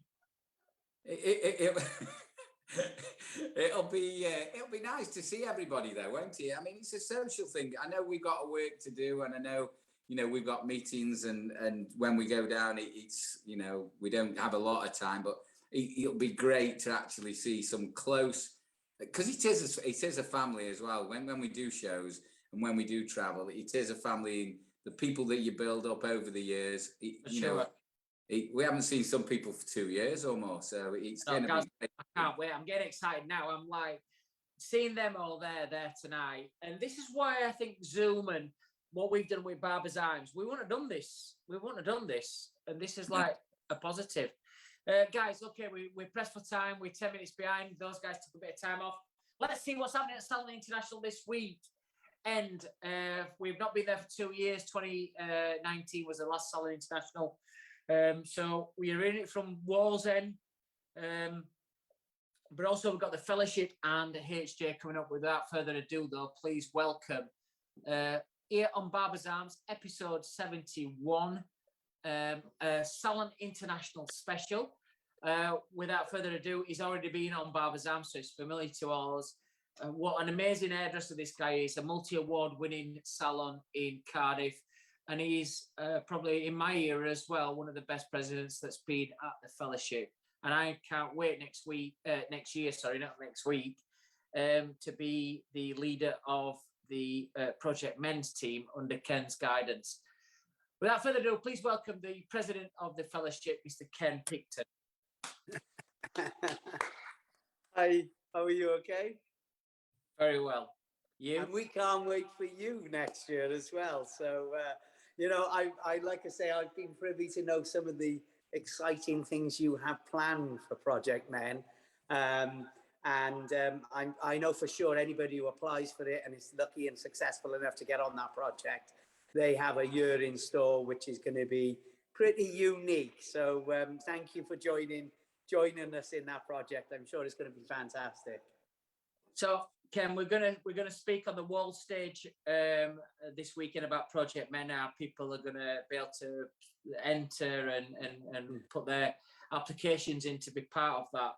It'll be nice to see everybody though, won't it? I mean, it's a social thing. I know we've got work to do, and I know we've got meetings, and when we go down, it's we don't have a lot of time, but it'll be great to actually see some close, because it is a family as well. When we do shows and when we do travel, it is a family. The people that you build up over the years, we haven't seen some people for 2 years or more, so it's going to be. I can't wait. I'm getting excited now. I'm like seeing them all there tonight, and this is why I think Zoom and what we've done with Barbers' Arms, we wouldn't have done this. And this is like a positive. Guys, okay, we're pressed for time. We're 10 minutes behind. Those guys took a bit of time off. Let's see what's happening at Salon International this week. And we've not been there for 2 years. 2019 was the last Salon International. So we are in it from Wall's End. But also we've got the Fellowship and HJ coming up. Without further ado, though, please welcome here on Barbers' Arms, episode 71, a Salon International special. Without further ado, he's already been on Barber's, so it's familiar to all us. What an amazing hairdresser this guy is, a multi-award winning salon in Cardiff. And he's probably in my era as well, one of the best presidents that's been at the fellowship. And I can't wait next year, to be the leader of the Project Men's team under Ken's guidance. Without further ado, please welcome the president of the fellowship, Mr. Ken Picton. Hi, how are you? Okay? Very well. You? And we can't wait for you next year as well. So, I like I say, I've been privy to know some of the exciting things you have planned for Project Men. I know for sure anybody who applies for it and is lucky and successful enough to get on that project, they have a year in store, which is going to be pretty unique. So thank you for joining us in that project. I'm sure it's going to be fantastic. So, Ken, we're gonna speak on the WAHL stage this weekend about Project Men. Now, people are gonna be able to enter and put their applications in to be part of that.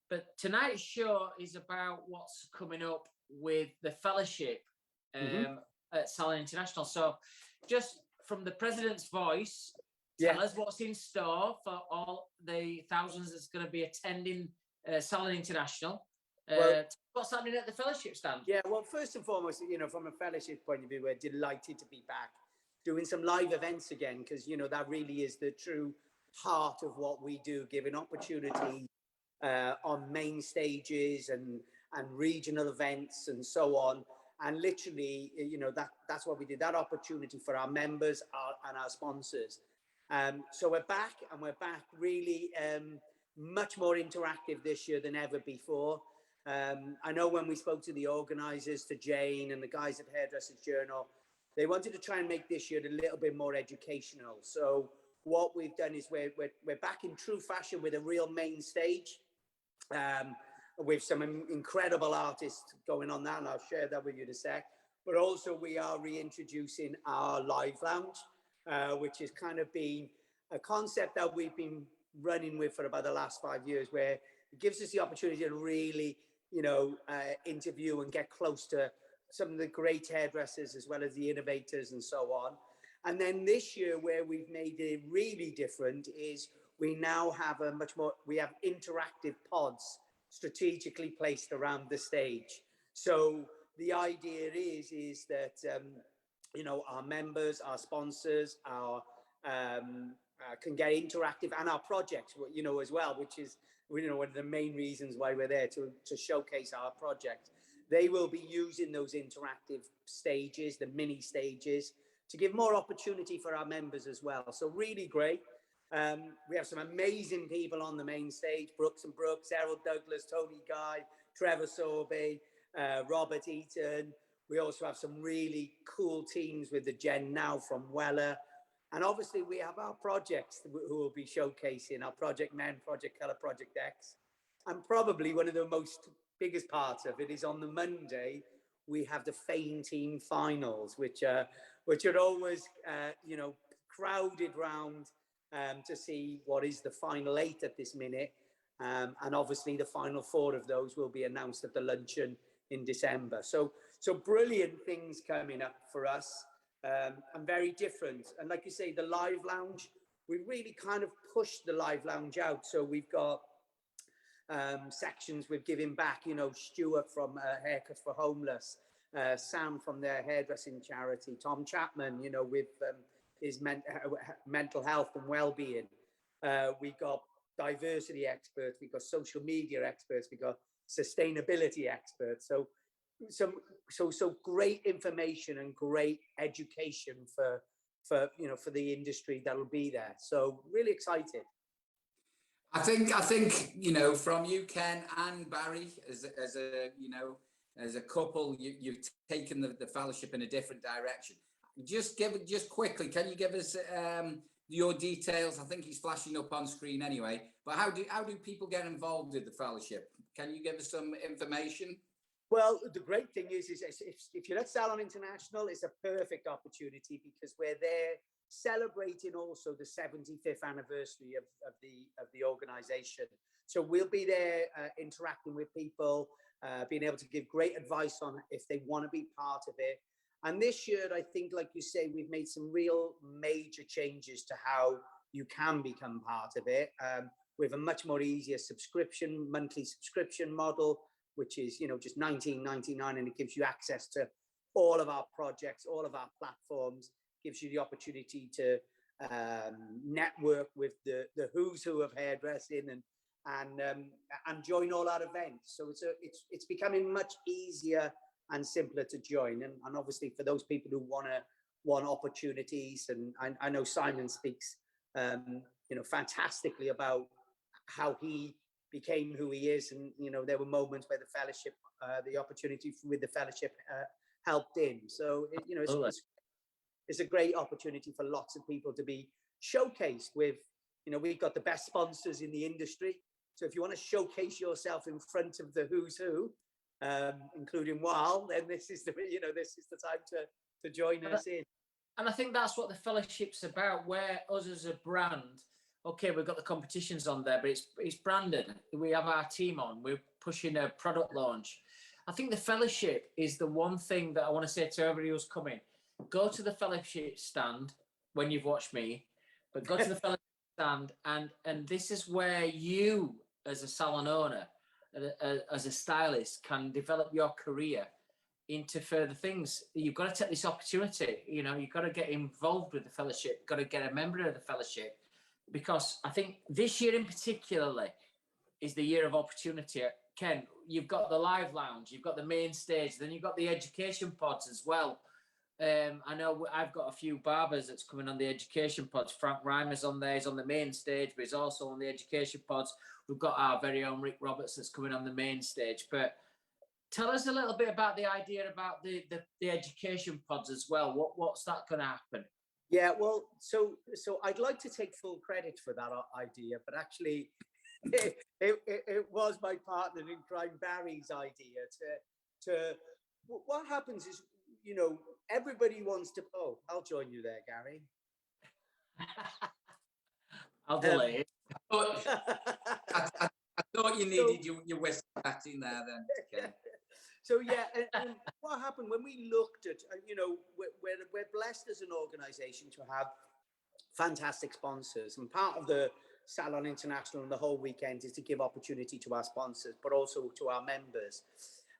But tonight's show is about what's coming up with the fellowship at Salon International. So, just from the president's voice, tell us what's in store for all the thousands that's going to be attending Salon International. What's happening at the fellowship stand? Yeah, well, first and foremost, from a fellowship point of view, we're delighted to be back doing some live events again, because, that really is the true heart of what we do, giving opportunity on main stages and regional events and so on. And literally, that's what we did, that opportunity for our members and our sponsors. So we're back, and we're back really much more interactive this year than ever before. I know when we spoke to the organisers, to Jane and the guys at Hairdressers Journal, they wanted to try and make this year a little bit more educational. So what we've done is we're back in true fashion with a real main stage, with some incredible artists going on that, and I'll share that with you in a sec. But also we are reintroducing our live lounge, which has kind of been a concept that we've been running with for about the last 5 years, where it gives us the opportunity to really interview and get close to some of the great hairdressers as well as the innovators and so on. And then this year, where we've made it really different, is we now have we have interactive pods strategically placed around the stage. So the idea is that our members, our sponsors, can get interactive, and our projects, as well, which is one of the main reasons why we're there, to showcase our project. They will be using those interactive stages, the mini stages, to give more opportunity for our members as well. So really great. We have some amazing people on the main stage: Brooks and Brooks, Errol Douglas, Tony Guy, Trevor Sorbet, Robert Eaton. We also have some really cool teams with the Gen Now from Weller. And obviously we have our projects who will be showcasing our Project Men, Project Colour, Project X. And probably one of the biggest parts of it is on the Monday, we have the Fame Team Finals, which are always, crowded round to see what is the final 8 at this minute. And obviously the final 4 of those will be announced at the luncheon in December. So brilliant things coming up for us. And very different. And like you say, the live lounge, we really kind of pushed the live lounge out. So we've got sections with giving back, Stuart from Haircut for Homeless, Sam from their hairdressing charity, Tom Chapman, with his mental health and well-being. We got diversity experts, we got social media experts, we got sustainability experts. So great information and great education for the industry that will be there. So really excited. I think from you, Ken, and Barry, as a couple, you've taken the fellowship in a different direction. Just quickly, can you give us your details? I think he's flashing up on screen anyway. But how do people get involved with the fellowship? Can you give us some information? Well, the great thing is if you're at Salon International, it's a perfect opportunity because we're there celebrating also the 75th anniversary of the organization. So we'll be there interacting with people, being able to give great advice on if they want to be part of it. And this year, I think, like you say, we've made some real major changes to how you can become part of it. We have a much more easier monthly subscription model, which is, just $19.99, and it gives you access to all of our projects, all of our platforms, gives you the opportunity to network with the who's who of hairdressing and join all our events. So it's becoming much easier and simpler to join. And obviously for those people who want opportunities, and I know Simon speaks, fantastically about how he became who he is. And, there were moments where the fellowship, the opportunity with the fellowship helped him. So, it's a great opportunity for lots of people to be showcased with, we've got the best sponsors in the industry. So if you want to showcase yourself in front of the who's who, including WAHL, then this is the time to join us in. And I think that's what the fellowship's about, where us as a brand, okay, we've got the competitions on there, but it's branded. We have our team on, we're pushing a product launch. I think the fellowship is the one thing that I want to say to everybody who's coming. Go to the fellowship stand when you've watched me, but go to the fellowship stand, and this is where you, as a salon owner, as a stylist, can develop your career into further things. You've got to take this opportunity. You've got to get involved with the fellowship, got to get a member of the fellowship, because I think this year in particularly is the year of opportunity. Ken, you've got the live lounge, you've got the main stage, then you've got the education pods as well. I know I've got a few barbers that's coming on the education pods. Frank Reimer's on there, he's on the main stage, but he's also on the education pods. We've got our very own Rick Roberts that's coming on the main stage. But tell us a little bit about the idea about the education pods as well. What's that going to happen? Yeah, well, so I'd like to take full credit for that idea, but actually it was my partner in crime, Barry's idea to what happens is, everybody wants to, I'll join you there, Gary. I'll delay it. I thought you needed your whistle back in there then. Ken. So yeah, and what happened when we looked at, we're blessed as an organisation to have fantastic sponsors, and part of the Salon International and the whole weekend is to give opportunity to our sponsors, but also to our members.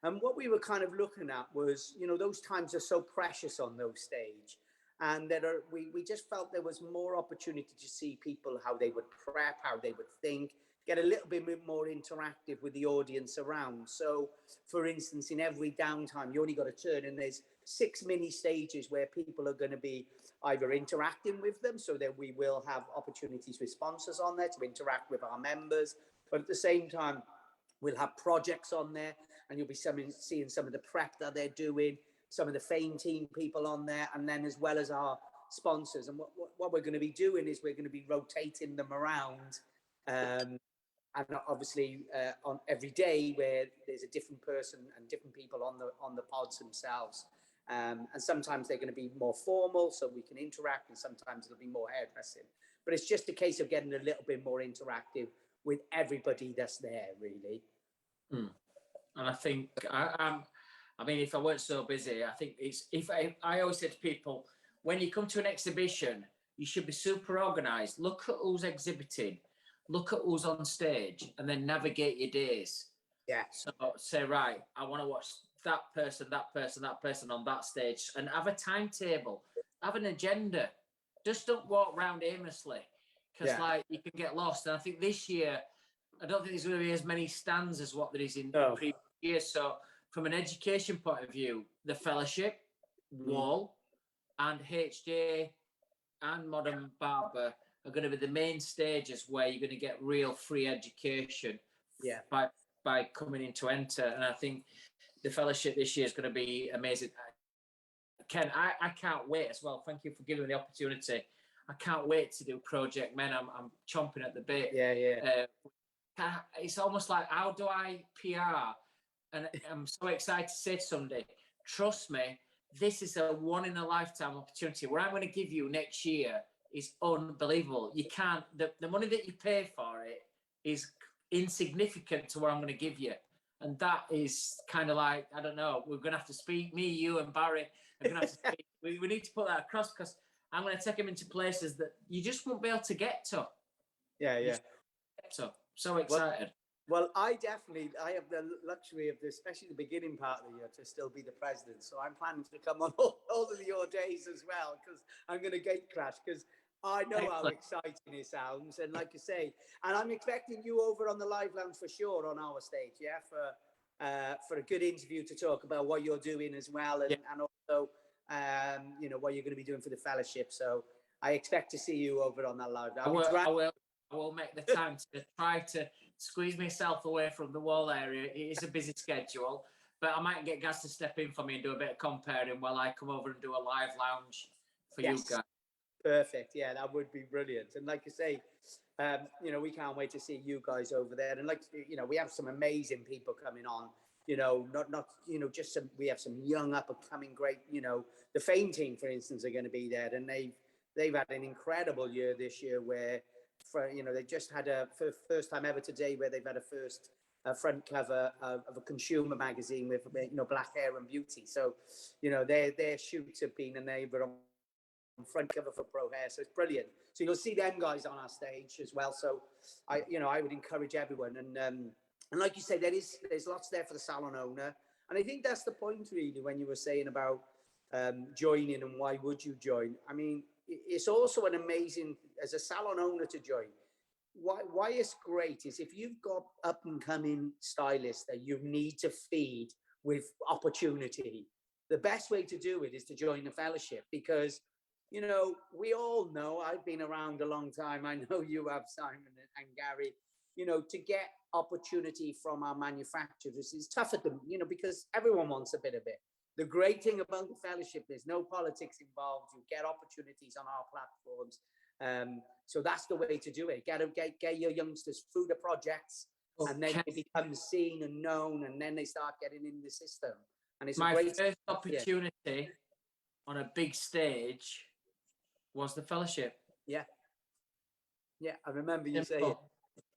And what we were kind of looking at was, those times are so precious on those stage, and we just felt there was more opportunity to see people, how they would prep, how they would think, get a little bit more interactive with the audience around. So, for instance, in every downtime, you only got to turn, and there's 6 mini stages where people are going to be either interacting with them, so that we will have opportunities with sponsors on there to interact with our members, but at the same time, we'll have projects on there, and you'll be seeing some of the prep that they're doing, some of the Fame team people on there, and then as well as our sponsors. And what we're going to be doing is we're going to be rotating them around, and obviously on every day where there's a different person and different people on the pods themselves. And sometimes they're going to be more formal, so we can interact, and sometimes it'll be more hairdressing. But it's just a case of getting a little bit more interactive with everybody that's there, really. And I think, I mean, if I weren't so busy, I think I always say to people, when you come to an exhibition, you should be super organised. Look at who's exhibiting, look at who's on stage, and then navigate your days. Yeah. So say, right, I want to watch that person on that stage, and have a timetable, have an agenda. Just don't walk around aimlessly, because you can get lost. And I think this year, I don't think there's going to be as many stands as what there is in previous years. So from an education point of view, the fellowship, WAHL, and HJ and Modern Barber are going to be the main stages where you're going to get real free education by coming in to enter. And I think the fellowship this year is going to be amazing. Ken, I can't wait as well. Thank you for giving me the opportunity. I can't wait to do Project Men. I'm chomping at the bit. Yeah. It's almost like, how do I PR and I'm so excited to say to somebody, trust me, this is a one in a lifetime opportunity. What I'm going to give you next year is unbelievable. You can't, the money that you pay for it is insignificant to what I'm going to give you. And that is kind of like, I don't know, we're going to have to speak, me, you and Barry are going to have to speak. We need to put that across, because I'm going to take them into places that you just won't be able to get to. Yeah. So excited. Well, I have the luxury of this, especially the beginning part of the year, to still be the president. So I'm planning to come on all of your days as well, because I'm going to gate crash, because I know how exciting it sounds. And like you say, and I'm expecting you over on the live lounge for sure on our stage, for a good interview to talk about what you're doing as well, and also, what you're going to be doing for the fellowship. So I expect to see you over on that live. I will make the time to try to squeeze myself away from the WAHL area. It is a busy schedule, but I might get Gaz to step in for me and do a bit of comparing while I come over and do a live lounge for you guys. Perfect. Yeah, that would be brilliant. And like you say, we can't wait to see you guys over there. And we have some amazing people coming on. We have some young up and coming great. The Fame team, for instance, are going to be there, and they've had an incredible year this year where. They just had for the first time ever today where they've had a first front cover of a consumer magazine with black hair and beauty. So their shoots have been, and they were on front cover for Pro Hair. So it's brilliant. So you'll see them guys on our stage as well. So I would encourage everyone, and like you say, there's lots there for the salon owner, and I think that's the point really when you were saying about joining and why would you join. I mean, it's also an amazing, as a salon owner, to join. Why it's great is if you've got up and coming stylists that you need to feed with opportunity, the best way to do it is to join the fellowship, because we all know, I've been around a long time, I know you have, Simon and Gary, to get opportunity from our manufacturers is tough at them, because everyone wants a bit of it. The great thing about the fellowship, there's no politics involved. You get opportunities on our platforms. So that's the way to do it. Get your youngsters through the projects, and then they become seen and known, and then they start getting in the system. And it's my first opportunity on a big stage was the fellowship. Yeah, I remember you saying.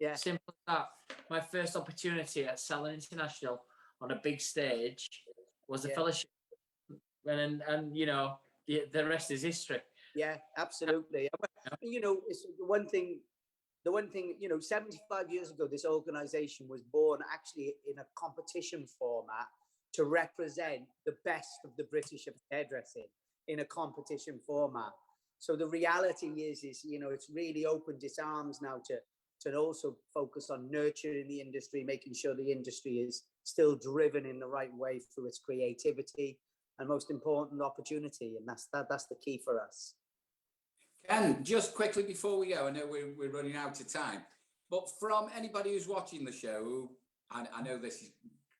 Yeah, simple as that. My first opportunity at Salon International on a big stage was the fellowship, and the rest is history. Yeah, absolutely. It's the one thing. 75 years ago, this organization was born actually in a competition format to represent the best of the British hairdressing in a competition format. So the reality is it's really opened its arms now to also focus on nurturing the industry, making sure the industry is still driven in the right way through its creativity and, most important, opportunity. And that's the key for us. Ken, just quickly before we go, I know we're running out of time, but from anybody who's watching the show, I know this is,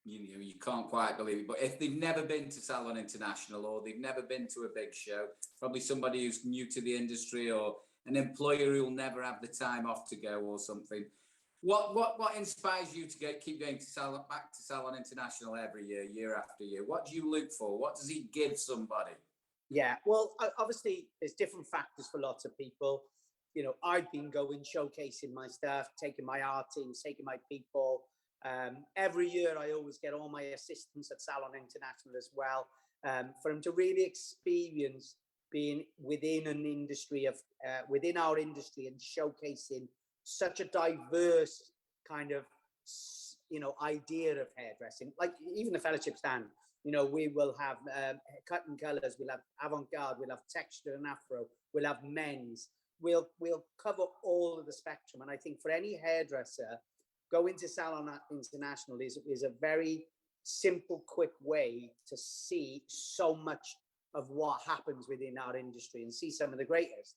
you can't quite believe it, but if they've never been to Salon International, or they've never been to a big show, probably somebody who's new to the industry, or an employer who'll never have the time off to go or something, what inspires you to keep going to back to Salon International every year after year? What do you look for? What does he give somebody? Yeah, well, obviously there's different factors for lots of people. I've been going, showcasing my stuff, taking my art teams, taking my people. Every year I always get all my assistants at Salon International as well, for them to really experience being within an industry within our industry, and showcasing such a diverse kind of, idea of hairdressing. Like even the fellowship stand, we will have cut and colors, we'll have avant-garde, we'll have texture and afro, we'll have men's, we'll cover all of the spectrum. And I think for any hairdresser, going to Salon International is a very simple, quick way to see so much of what happens within our industry and see some of the greatest.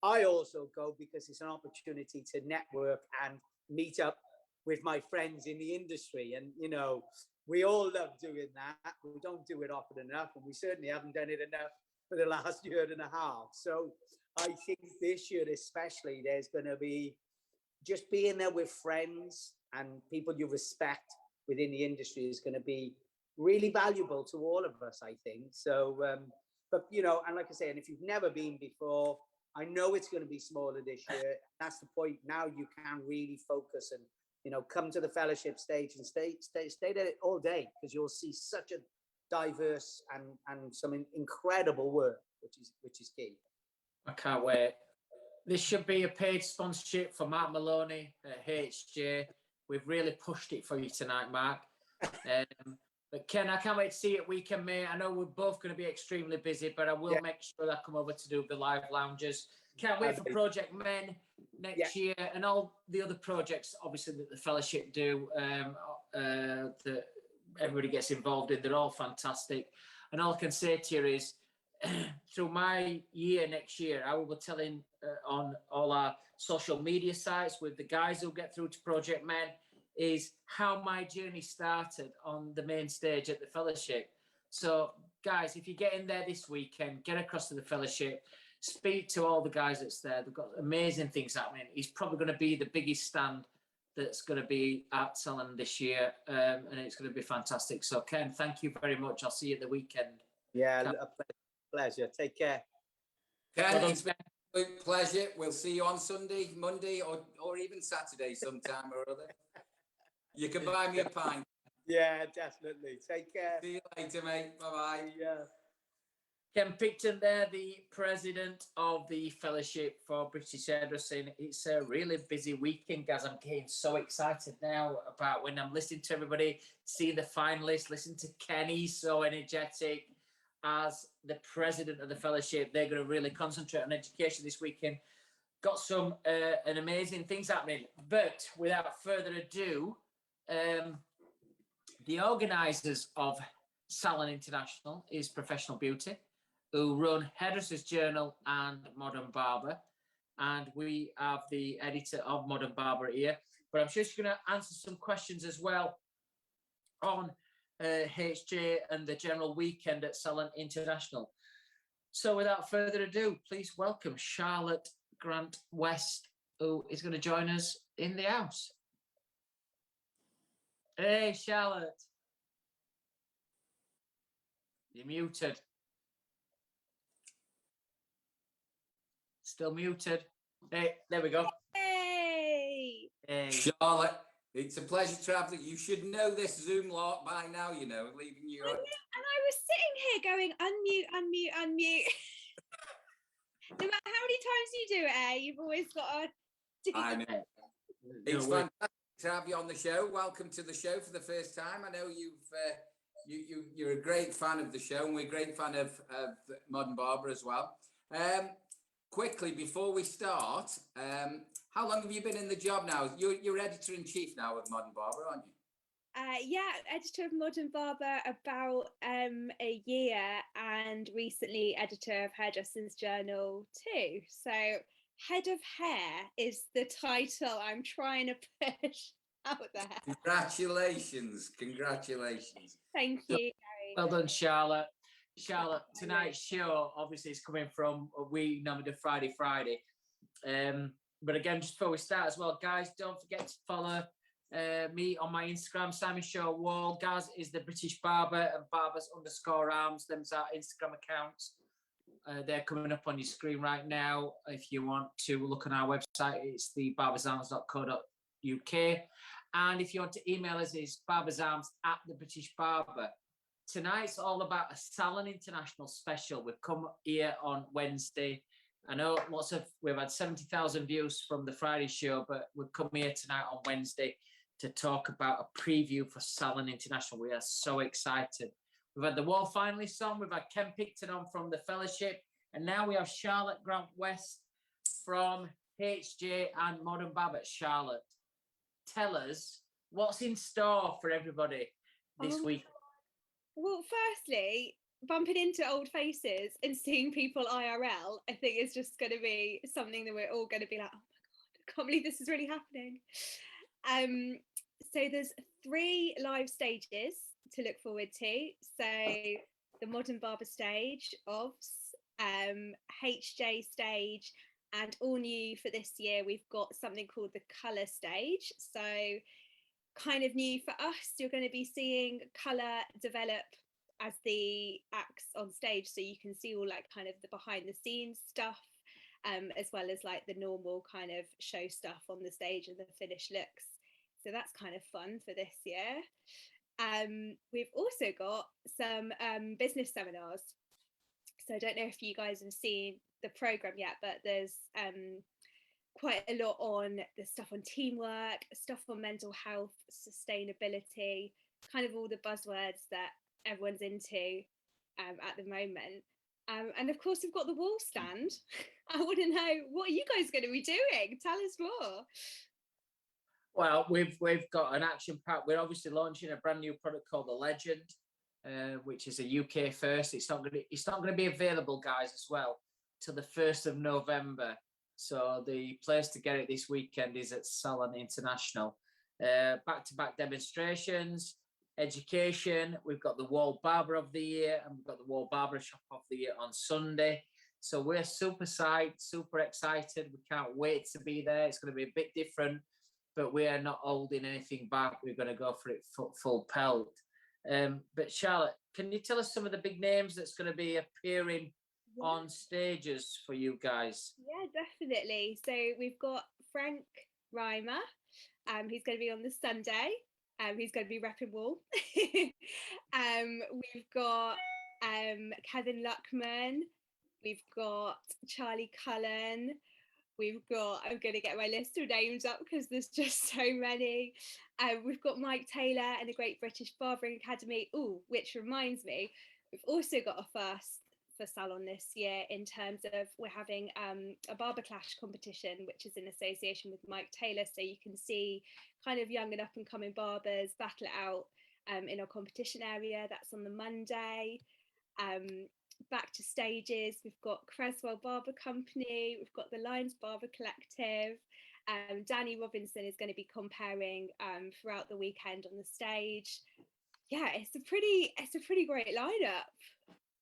I also go because it's an opportunity to network and meet up with my friends in the industry. And, we all love doing that. We don't do it often enough, and we certainly haven't done it enough for the last year and a half. So I think this year especially, there's going to be just being there with friends and people you respect, within the industry is going to be really valuable to all of us, I think. So, but you know, and like I say, and if you've never been before, I know it's going to be smaller this year. That's the point. Now you can really focus and, you know, come to the fellowship stage and stay there all day, because you'll see such a diverse and some incredible work, which is key. I can't wait. This should be a paid sponsorship for Mark Maloney at HJ. We've really pushed it for you tonight, Mark. But Ken, I can't wait to see you at Weekend, mate. I know we're both going to be extremely busy, but I will make sure that I come over to do the live lounges. Can't wait for Project Men next year and all the other projects, obviously, that the fellowship do, that everybody gets involved in. They're all fantastic. And all I can say to you is, through my year next year, I will be telling on all our social media sites with the guys who get through to Project Men is how my journey started on the main stage at the fellowship. So guys, if you get in there this weekend, get across to the fellowship, speak to all the guys that's there. They've got amazing things happening. It's probably going to be the biggest stand that's going to be at Salon this year, and it's going to be fantastic. So Ken, thank you very much. I'll see you at the weekend. Yeah, a pleasure. Take care. Ken, it's been a pleasure. We'll see you on Sunday, Monday, or even Saturday sometime or other. You can buy me a pint. Yeah, definitely. Take care. See you later, mate. Bye-bye. Yeah. Ken Picton there, the president of the Fellowship for British Hairdressing. It's a really busy weekend, guys. I'm getting so excited now about when I'm listening to everybody, seeing the finalists, listen to Kenny, so energetic. As the president of the Fellowship, they're going to really concentrate on education this weekend. Got some and amazing things happening. But without further ado, the organisers of Salon International is Professional Beauty, who run Hairdressers Journal and Modern Barber. And we have the editor of Modern Barber here. But I'm sure she's going to answer some questions as well on HJ and the general weekend at Salon International. So without further ado, please welcome Charlotte Grant West, who is going to join us in the house. Hey, Charlotte. You're muted. Still muted. Hey, there we go. Hey. Hey. Charlotte, it's a pleasure traveling. You should know this Zoom lot by now, you know, leaving you. I know, and I was sitting here going, unmute. No matter how many times you do it, you've always got to do I know. it. It's fantastic to have you on the show. Welcome to the show for the first time. I know you're a great fan of the show, and we're a great fan of Modern Barber as well. Quickly, before we start, how long have you been in the job now? You're editor-in-chief now of Modern Barber, aren't you? Yeah, editor of Modern Barber about a year, and recently editor of Hairdressers Journal too. So head of hair is the title I'm trying to push out there. Congratulations. Thank you, Gary. Well done, Charlotte. Charlotte, tonight's show obviously is coming from a week normally do Friday. But again, just before we start as well, guys, don't forget to follow me on my Instagram, Simon Shaw Wall. Gaz is the British Barber and Barbers_arms. Them's our Instagram accounts. They're coming up on your screen right now. If you want to look on our website, it's the barbersarms.co.uk. And if you want to email us, it's barbersarms@the British Barber. Tonight's all about a Salon International special. We've come here on Wednesday. I know we've had 70,000 views from the Friday show, but we've come here tonight on Wednesday to talk about a preview for Salon International. We are so excited. We've had the WAHL finalists on, we've had Ken Picton on from the Fellowship, and now we have Charlotte Grant West from HJ and Modern Barber. Charlotte, tell us what's in store for everybody this week. Well, firstly, bumping into old faces and seeing people IRL, I think is just going to be something that we're all going to be like, oh my God, I can't believe this is really happening. So there's 3 live stages to look forward to. So the Modern Barber stage, OBS, HJ stage, and all new for this year, we've got something called the colour stage. So kind of new for us, you're going to be seeing colour develop as the acts on stage, so you can see all like kind of the behind the scenes stuff, as well as like the normal kind of show stuff on the stage and the finished looks. So that's kind of fun for this year. We've also got some business seminars. So I don't know if you guys have seen the programme yet, but there's quite a lot on the stuff on teamwork, stuff on mental health, sustainability, kind of all the buzzwords that everyone's into at the moment. And of course, we've got the wall stand. I want to know, what are you guys going to be doing? Tell us more. Well, we've got an action pack. We're obviously launching a brand new product called the Legend, which is a UK first. It's not going to be available, guys, as well, till the 1st of November. So the place to get it this weekend is at Salon International. Back-to-back demonstrations, education. We've got the WAHL Barber of the Year, and we've got the WAHL Barbershop of the Year on Sunday. So we're super excited. We can't wait to be there. It's going to be a bit different, but we are not holding anything back. We're going to go for it full pelt. But Charlotte, can you tell us some of the big names that's going to be appearing on stages for you guys? Yeah, definitely. So we've got Frank Reimer. He's going to be on the Sunday. He's going to be repping WAHL. We've got Kevin Luckman. We've got Charlie Cullen. We've got, I'm going to get my list of names up because there's just so many. We've got Mike Taylor and the Great British Barbering Academy. Oh, which reminds me, we've also got a first for Salon this year in terms of we're having a barber clash competition, which is in association with Mike Taylor. So you can see kind of young and up and coming barbers battle it out in our competition area. That's on the Monday. Back to stages, we've got Creswell Barber Company, we've got the Lions Barber Collective. Danny Robinson is going to be comparing throughout the weekend on the stage. Yeah, it's a pretty great lineup.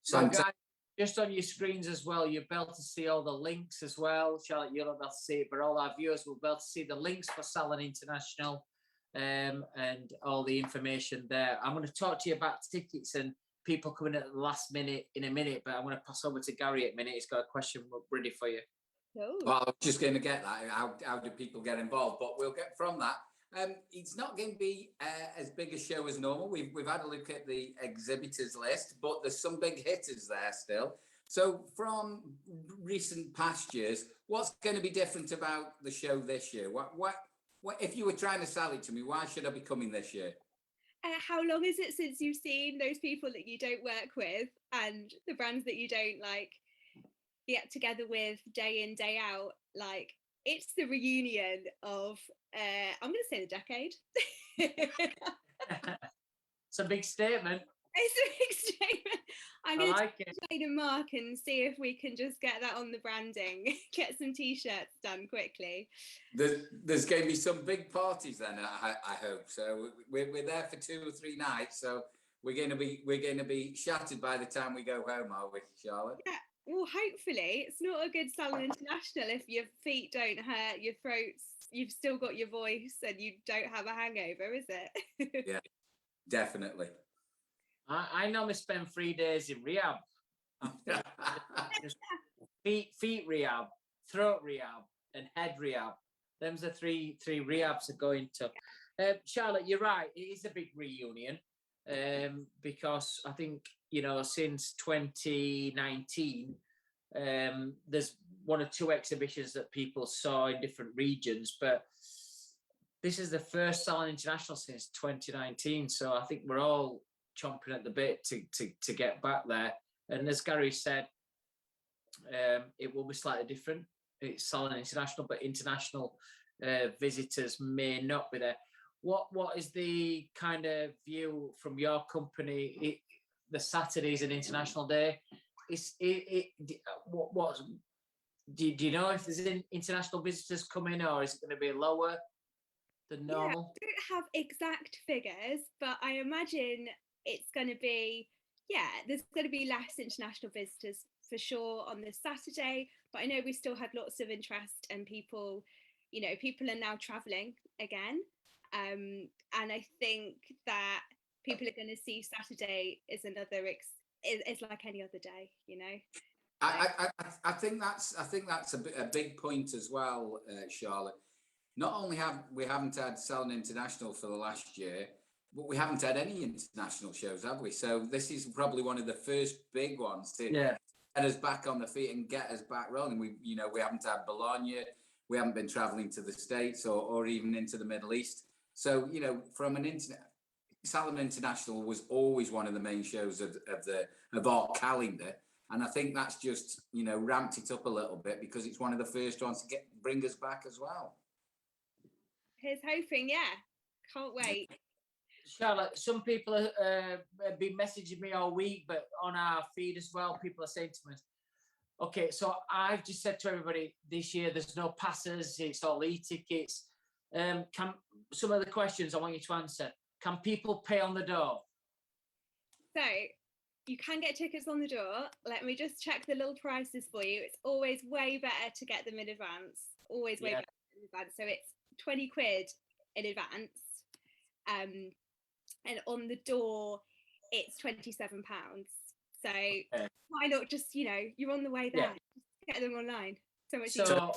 So guys, just on your screens as well, you'll be able to see all the links as well. Charlotte, you'll not be able to see it, but all our viewers will be able to see the links for Salon International and all the information there. I'm going to talk to you about tickets and people coming at the last minute in a minute, but I'm going to pass over to Gary in a minute. He's got a question ready for you. Oh. Well, I was just going to get that. How do people get involved? But we'll get from that. It's not going to be as big a show as normal. We've had a look at the exhibitors list, but there's some big hitters there still. So from recent past years, what's going to be different about the show this year? What if you were trying to sell it to me, why should I be coming this year? How long is it since you've seen those people that you don't work with and the brands that you don't like get together with day in, day out? Like, it's the reunion of, I'm going to say the decade. It's a big statement. It's a big statement. I'm going to play to Mark and see if we can just get that on the branding, get some t-shirts done quickly. There's going to be some big parties then, I hope. So we're there for 2 or 3 nights. So we're going to be shattered by the time we go home, are we, Charlotte? Yeah. Well, hopefully it's not a good Salon International if your feet don't hurt, your throats, you've still got your voice and you don't have a hangover, is it? Yeah, definitely. I normally spend 3 days in rehab. feet rehab, throat rehab, and head rehab. Them's the three rehabs are going to. Charlotte, you're right. It is a big reunion because I think, since 2019, there's 1 or 2 exhibitions that people saw in different regions, but this is the first Salon International since 2019. So I think we're all chomping at the bit to get back there. And as Gary said, it will be slightly different. It's Salon International, but international visitors may not be there. What is the kind of view from your company? The Saturday's an international day. What do you know if there's international visitors coming, or is it going to be lower than normal? Yeah, I don't have exact figures, but I imagine it's going to be, there's going to be less international visitors for sure on this Saturday, but I know we still had lots of interest and people are now traveling again. And I think that people are going to see Saturday as another it's like any other day, you know. I think that's a big point as well, Charlotte. Not only haven't had Salon International for the last year, but we haven't had any international shows, have we? So this is probably one of the first big ones to get us back on the feet and get us back rolling. We haven't had Bologna, we haven't been traveling to the States or even into the Middle East. So, you know, from an Salon International was always one of the main shows of our calendar. And I think that's just, you know, ramped it up a little bit because it's one of the first ones to bring us back as well. Here's hoping, can't wait. Charlotte, some people have been messaging me all week, but on our feed as well, people are saying to me, okay, so I've just said to everybody this year, there's no passes, it's all e-tickets. Some of the questions I want you to answer. Can people pay on the door? So you can get tickets on the door. Let me just check the little prices for you. It's always way better to get them in advance. Always way better in advance. So it's 20 quid in advance. And on the door, it's £27. So why not just, you know, you're on the way there. Just get them online. So much easier.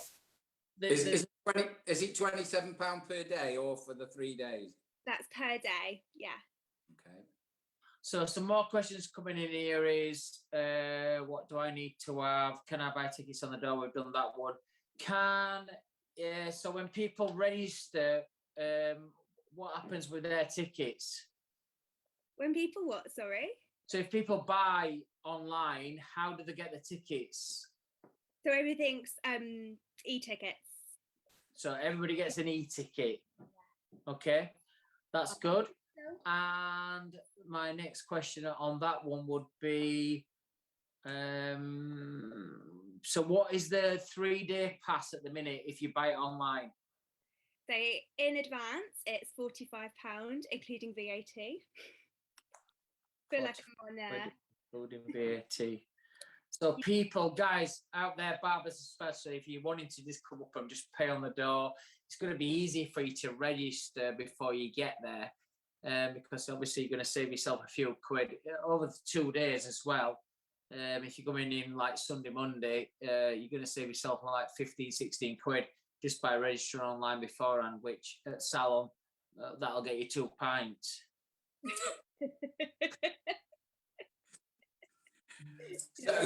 Is it £27 per day or for the 3 days? That's per day, yeah. Okay. So some more questions coming in here is, what do I need to have? Can I buy tickets on the door? We've done that one. So when people register, what happens with their tickets? When people what, sorry? So if people buy online, how do they get the tickets? So everything's e-tickets. So everybody gets an e-ticket. Okay, that's good. And my next question on that one would be, so what is the 3-day pass at the minute if you buy it online? So in advance, it's £45, including VAT. Feel like I'm on there. Including VAT. So people, guys out there, barbers especially, if you're wanting to just come up and just pay on the door, it's going to be easy for you to register before you get there, because obviously you're going to save yourself a few quid over the 2 days as well. If you're coming in like Sunday, Monday, you're going to save yourself like 15, 16 quid just by registering online beforehand, which at Salon, that'll get you 2 pints.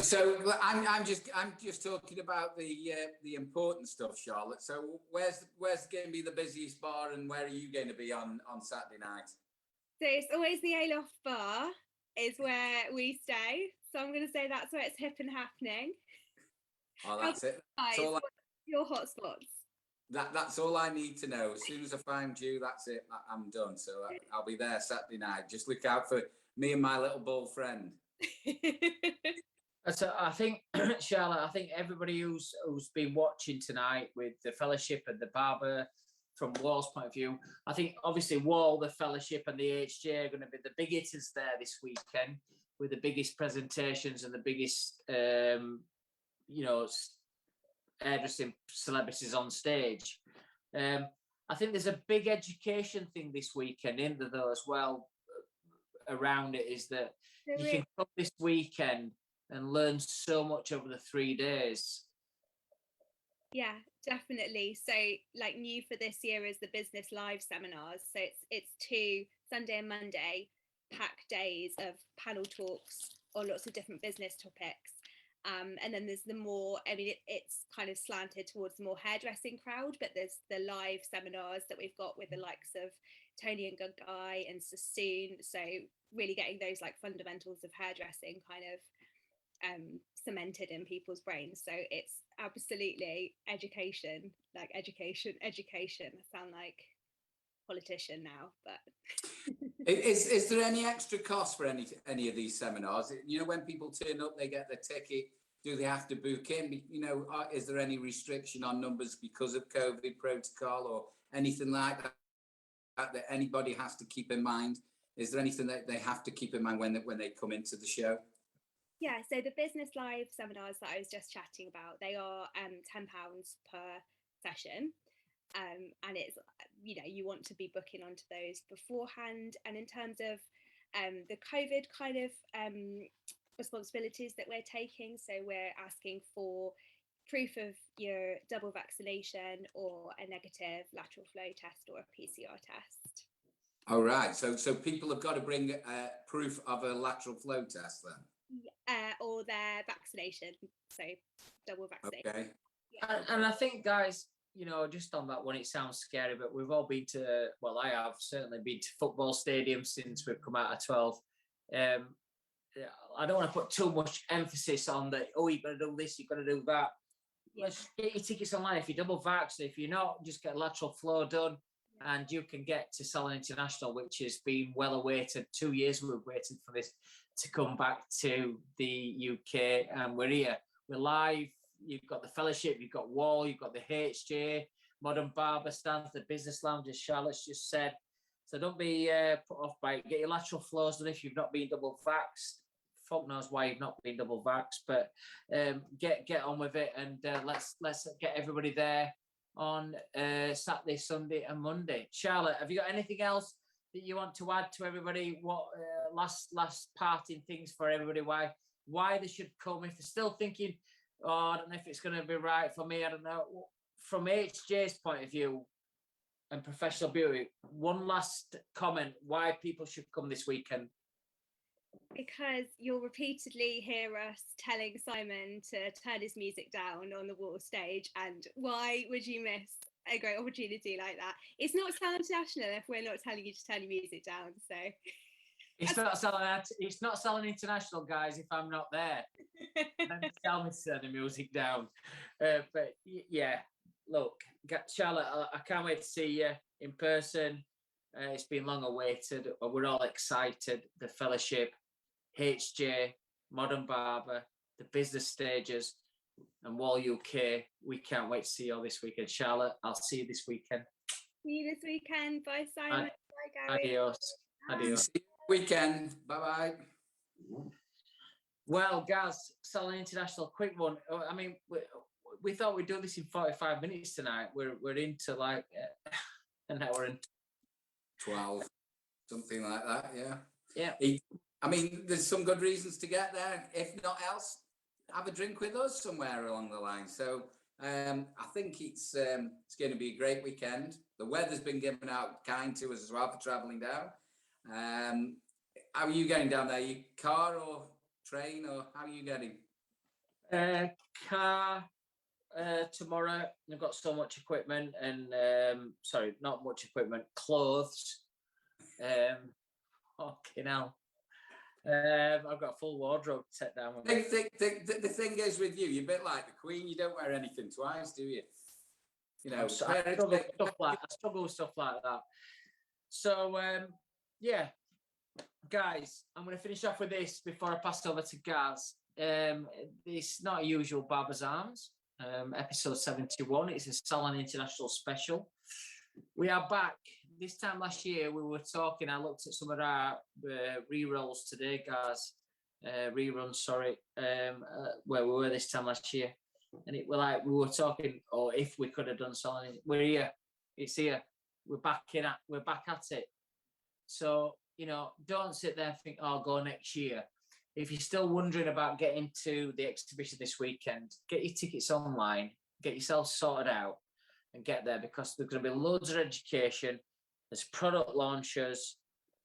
So I'm just talking about the important stuff, Charlotte. So where's going to be the busiest bar, and where are you going to be on Saturday night? So it's always the Aloft Bar is where we stay. So I'm going to say that's where it's hip and happening. Oh, that's it. That's all your hotspots. That's all I need to know. As soon as I find you, that's it. I'm done. So I'll be there Saturday night. Just look out for me and my little bull friend. So I think, Charlotte, I think everybody who's been watching tonight with the fellowship and the barber from WAHL's point of view, I think obviously WAHL, the fellowship and the HJ are going to be the big hitters there this weekend with the biggest presentations and the biggest, hairdressing celebrities on stage. I think there's a big education thing this weekend in there though as well around it, is that you can come this weekend and learn so much over the 3 days. Yeah, definitely. So like new for this year is the business live seminars. So it's 2 Sunday and Monday packed days of panel talks on lots of different business topics. And then there's the more, I mean, it's kind of slanted towards the more hairdressing crowd, but there's the live seminars that we've got with the likes of Tony and Guy and Sassoon. So really getting those like fundamentals of hairdressing kind of cemented in people's brains. So it's absolutely education. I sound like a politician now, but is there any extra cost for any of these seminars? You know, when people turn up, they get their ticket. Do they have to book in? You know, is there any restriction on numbers because of COVID protocol or anything like that anybody has to keep in mind? Is there anything that they have to keep in mind when they come into the show? Yeah, so the business live seminars that I was just chatting about, they are £10 per session. and it's, you know, you want to be booking onto those beforehand. And in terms of the COVID kind of responsibilities that we're taking, so we're asking for proof of your double vaccination or a negative lateral flow test or a PCR test. All right, so people have got to bring proof of a lateral flow test then? Or their vaccination, so double vaccination. Okay. Yeah. And I think, guys, you know, just on that one, it sounds scary, but we've all been to, well, I have certainly been to football stadiums since we've come out of 12. I don't want to put too much emphasis on that, oh, you've got to do this, you've got to do that. Yeah. Let's get your tickets online. If you're double vaxxed, if you're not, just get lateral flow done. And you can get to Salon International, which has been well awaited. 2 years we've waited for this to come back to the UK, and we're here. We're live. You've got the fellowship, you've got WAHL, you've got the HJ, Modern Barber stands, the business lounge, as Charlotte's just said. So don't be put off by it. Get your lateral flows done if you've not been double vaxxed. Fuck knows why you've not been double vaxxed, but get on with it, and let's get everybody there on Saturday, Sunday, and Monday. Charlotte, have you got anything else that you want to add to everybody? What last parting things for everybody? Why they should come if they're still thinking, oh, I don't know if it's going to be right for me. I don't know. From HJ's point of view and professional beauty, one last comment: why people should come this weekend? Because you'll repeatedly hear us telling Simon to turn his music down on the WAHL stage, and why would you miss a great opportunity like that? It's not Salon International if we're not telling you to turn your music down. So it's not Salon International, guys, if I'm not there. Then tell me to turn the music down. But yeah, look, Charlotte, I can't wait to see you in person. It's been long awaited. We're all excited. The fellowship, HJ, Modern Barber, the business stages, and WAHL UK. We can't wait to see you all this weekend. Charlotte, I'll see you this weekend. See you this weekend. Bye, Simon. Bye, Gary. Adios. Adios. See you weekend. Bye-bye. Well, Gaz, Salon International, quick one. I mean, we thought we'd do this in 45 minutes tonight. We're into like an hour and 12, something like that, yeah. Yeah. I mean, there's some good reasons to get there. If not else, have a drink with us somewhere along the line. So I think it's going to be a great weekend. The weather's been given out kind to us as well for travelling down. How are you getting down there? You car or train, or how are you getting? Car tomorrow. I've got so much equipment and sorry, not much equipment, clothes. Fucking hell. I've got a full wardrobe to take down. The thing is with you, you're a bit like the Queen. You don't wear anything twice, do you? You know, I struggle with stuff like that. So yeah, guys, I'm going to finish off with this before I pass over to Gaz. It's not a usual Barbers Arms. Episode 71. It's a Salon International special. We are back. This time last year, we were talking. I looked at some of our re-rolls today, guys. Reruns, sorry. Where we were this time last year, and it were like we were talking, or if we could have done Salon. We're here. It's here. We're back at it. So you know, don't sit there and think, "Oh, I'll go next year." If you're still wondering about getting to the exhibition this weekend, get your tickets online, get yourself sorted out, and get there, because there's going to be loads of education. There's product launches.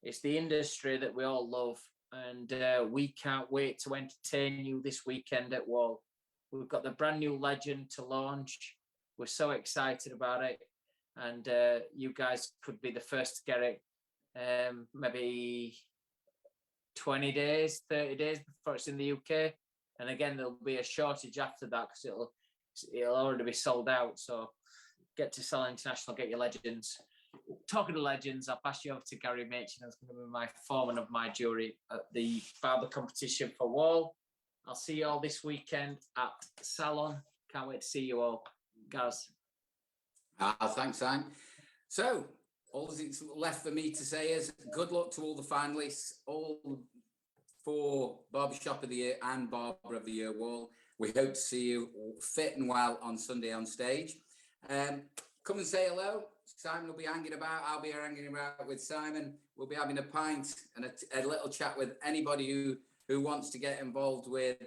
It's the industry that we all love, and we can't wait to entertain you this weekend at WAHL. We've got the brand new Legend to launch. We're so excited about it, and you guys could be the first to get it. Maybe 20 days, 30 days before it's in the UK. And again, there'll be a shortage after that because it'll already be sold out. So get to Salon International, get your Legends. Talking to Legends, I'll pass you over to Gary Machin, who's going to be my foreman of my jury at the barber competition for WAHL. I'll see you all this weekend at Salon. Can't wait to see you all. Gaz. Thanks, Sam. So, all that's left for me to say is good luck to all the finalists, all 4 Barbershop of the Year and Barber of the Year WAHL. We hope to see you fit and well on Sunday on stage. come and say hello. Simon will be hanging about. I'll be hanging about with Simon. We'll be having a pint and a little chat with anybody who wants to get involved with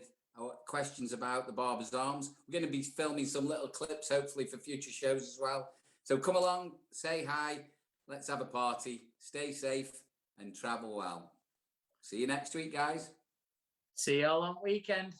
questions about the Barber's Arms. We're going to be filming some little clips, hopefully, for future shows as well. So come along, say hi, let's have a party, stay safe and travel well. See you next week, guys. See you all on weekend.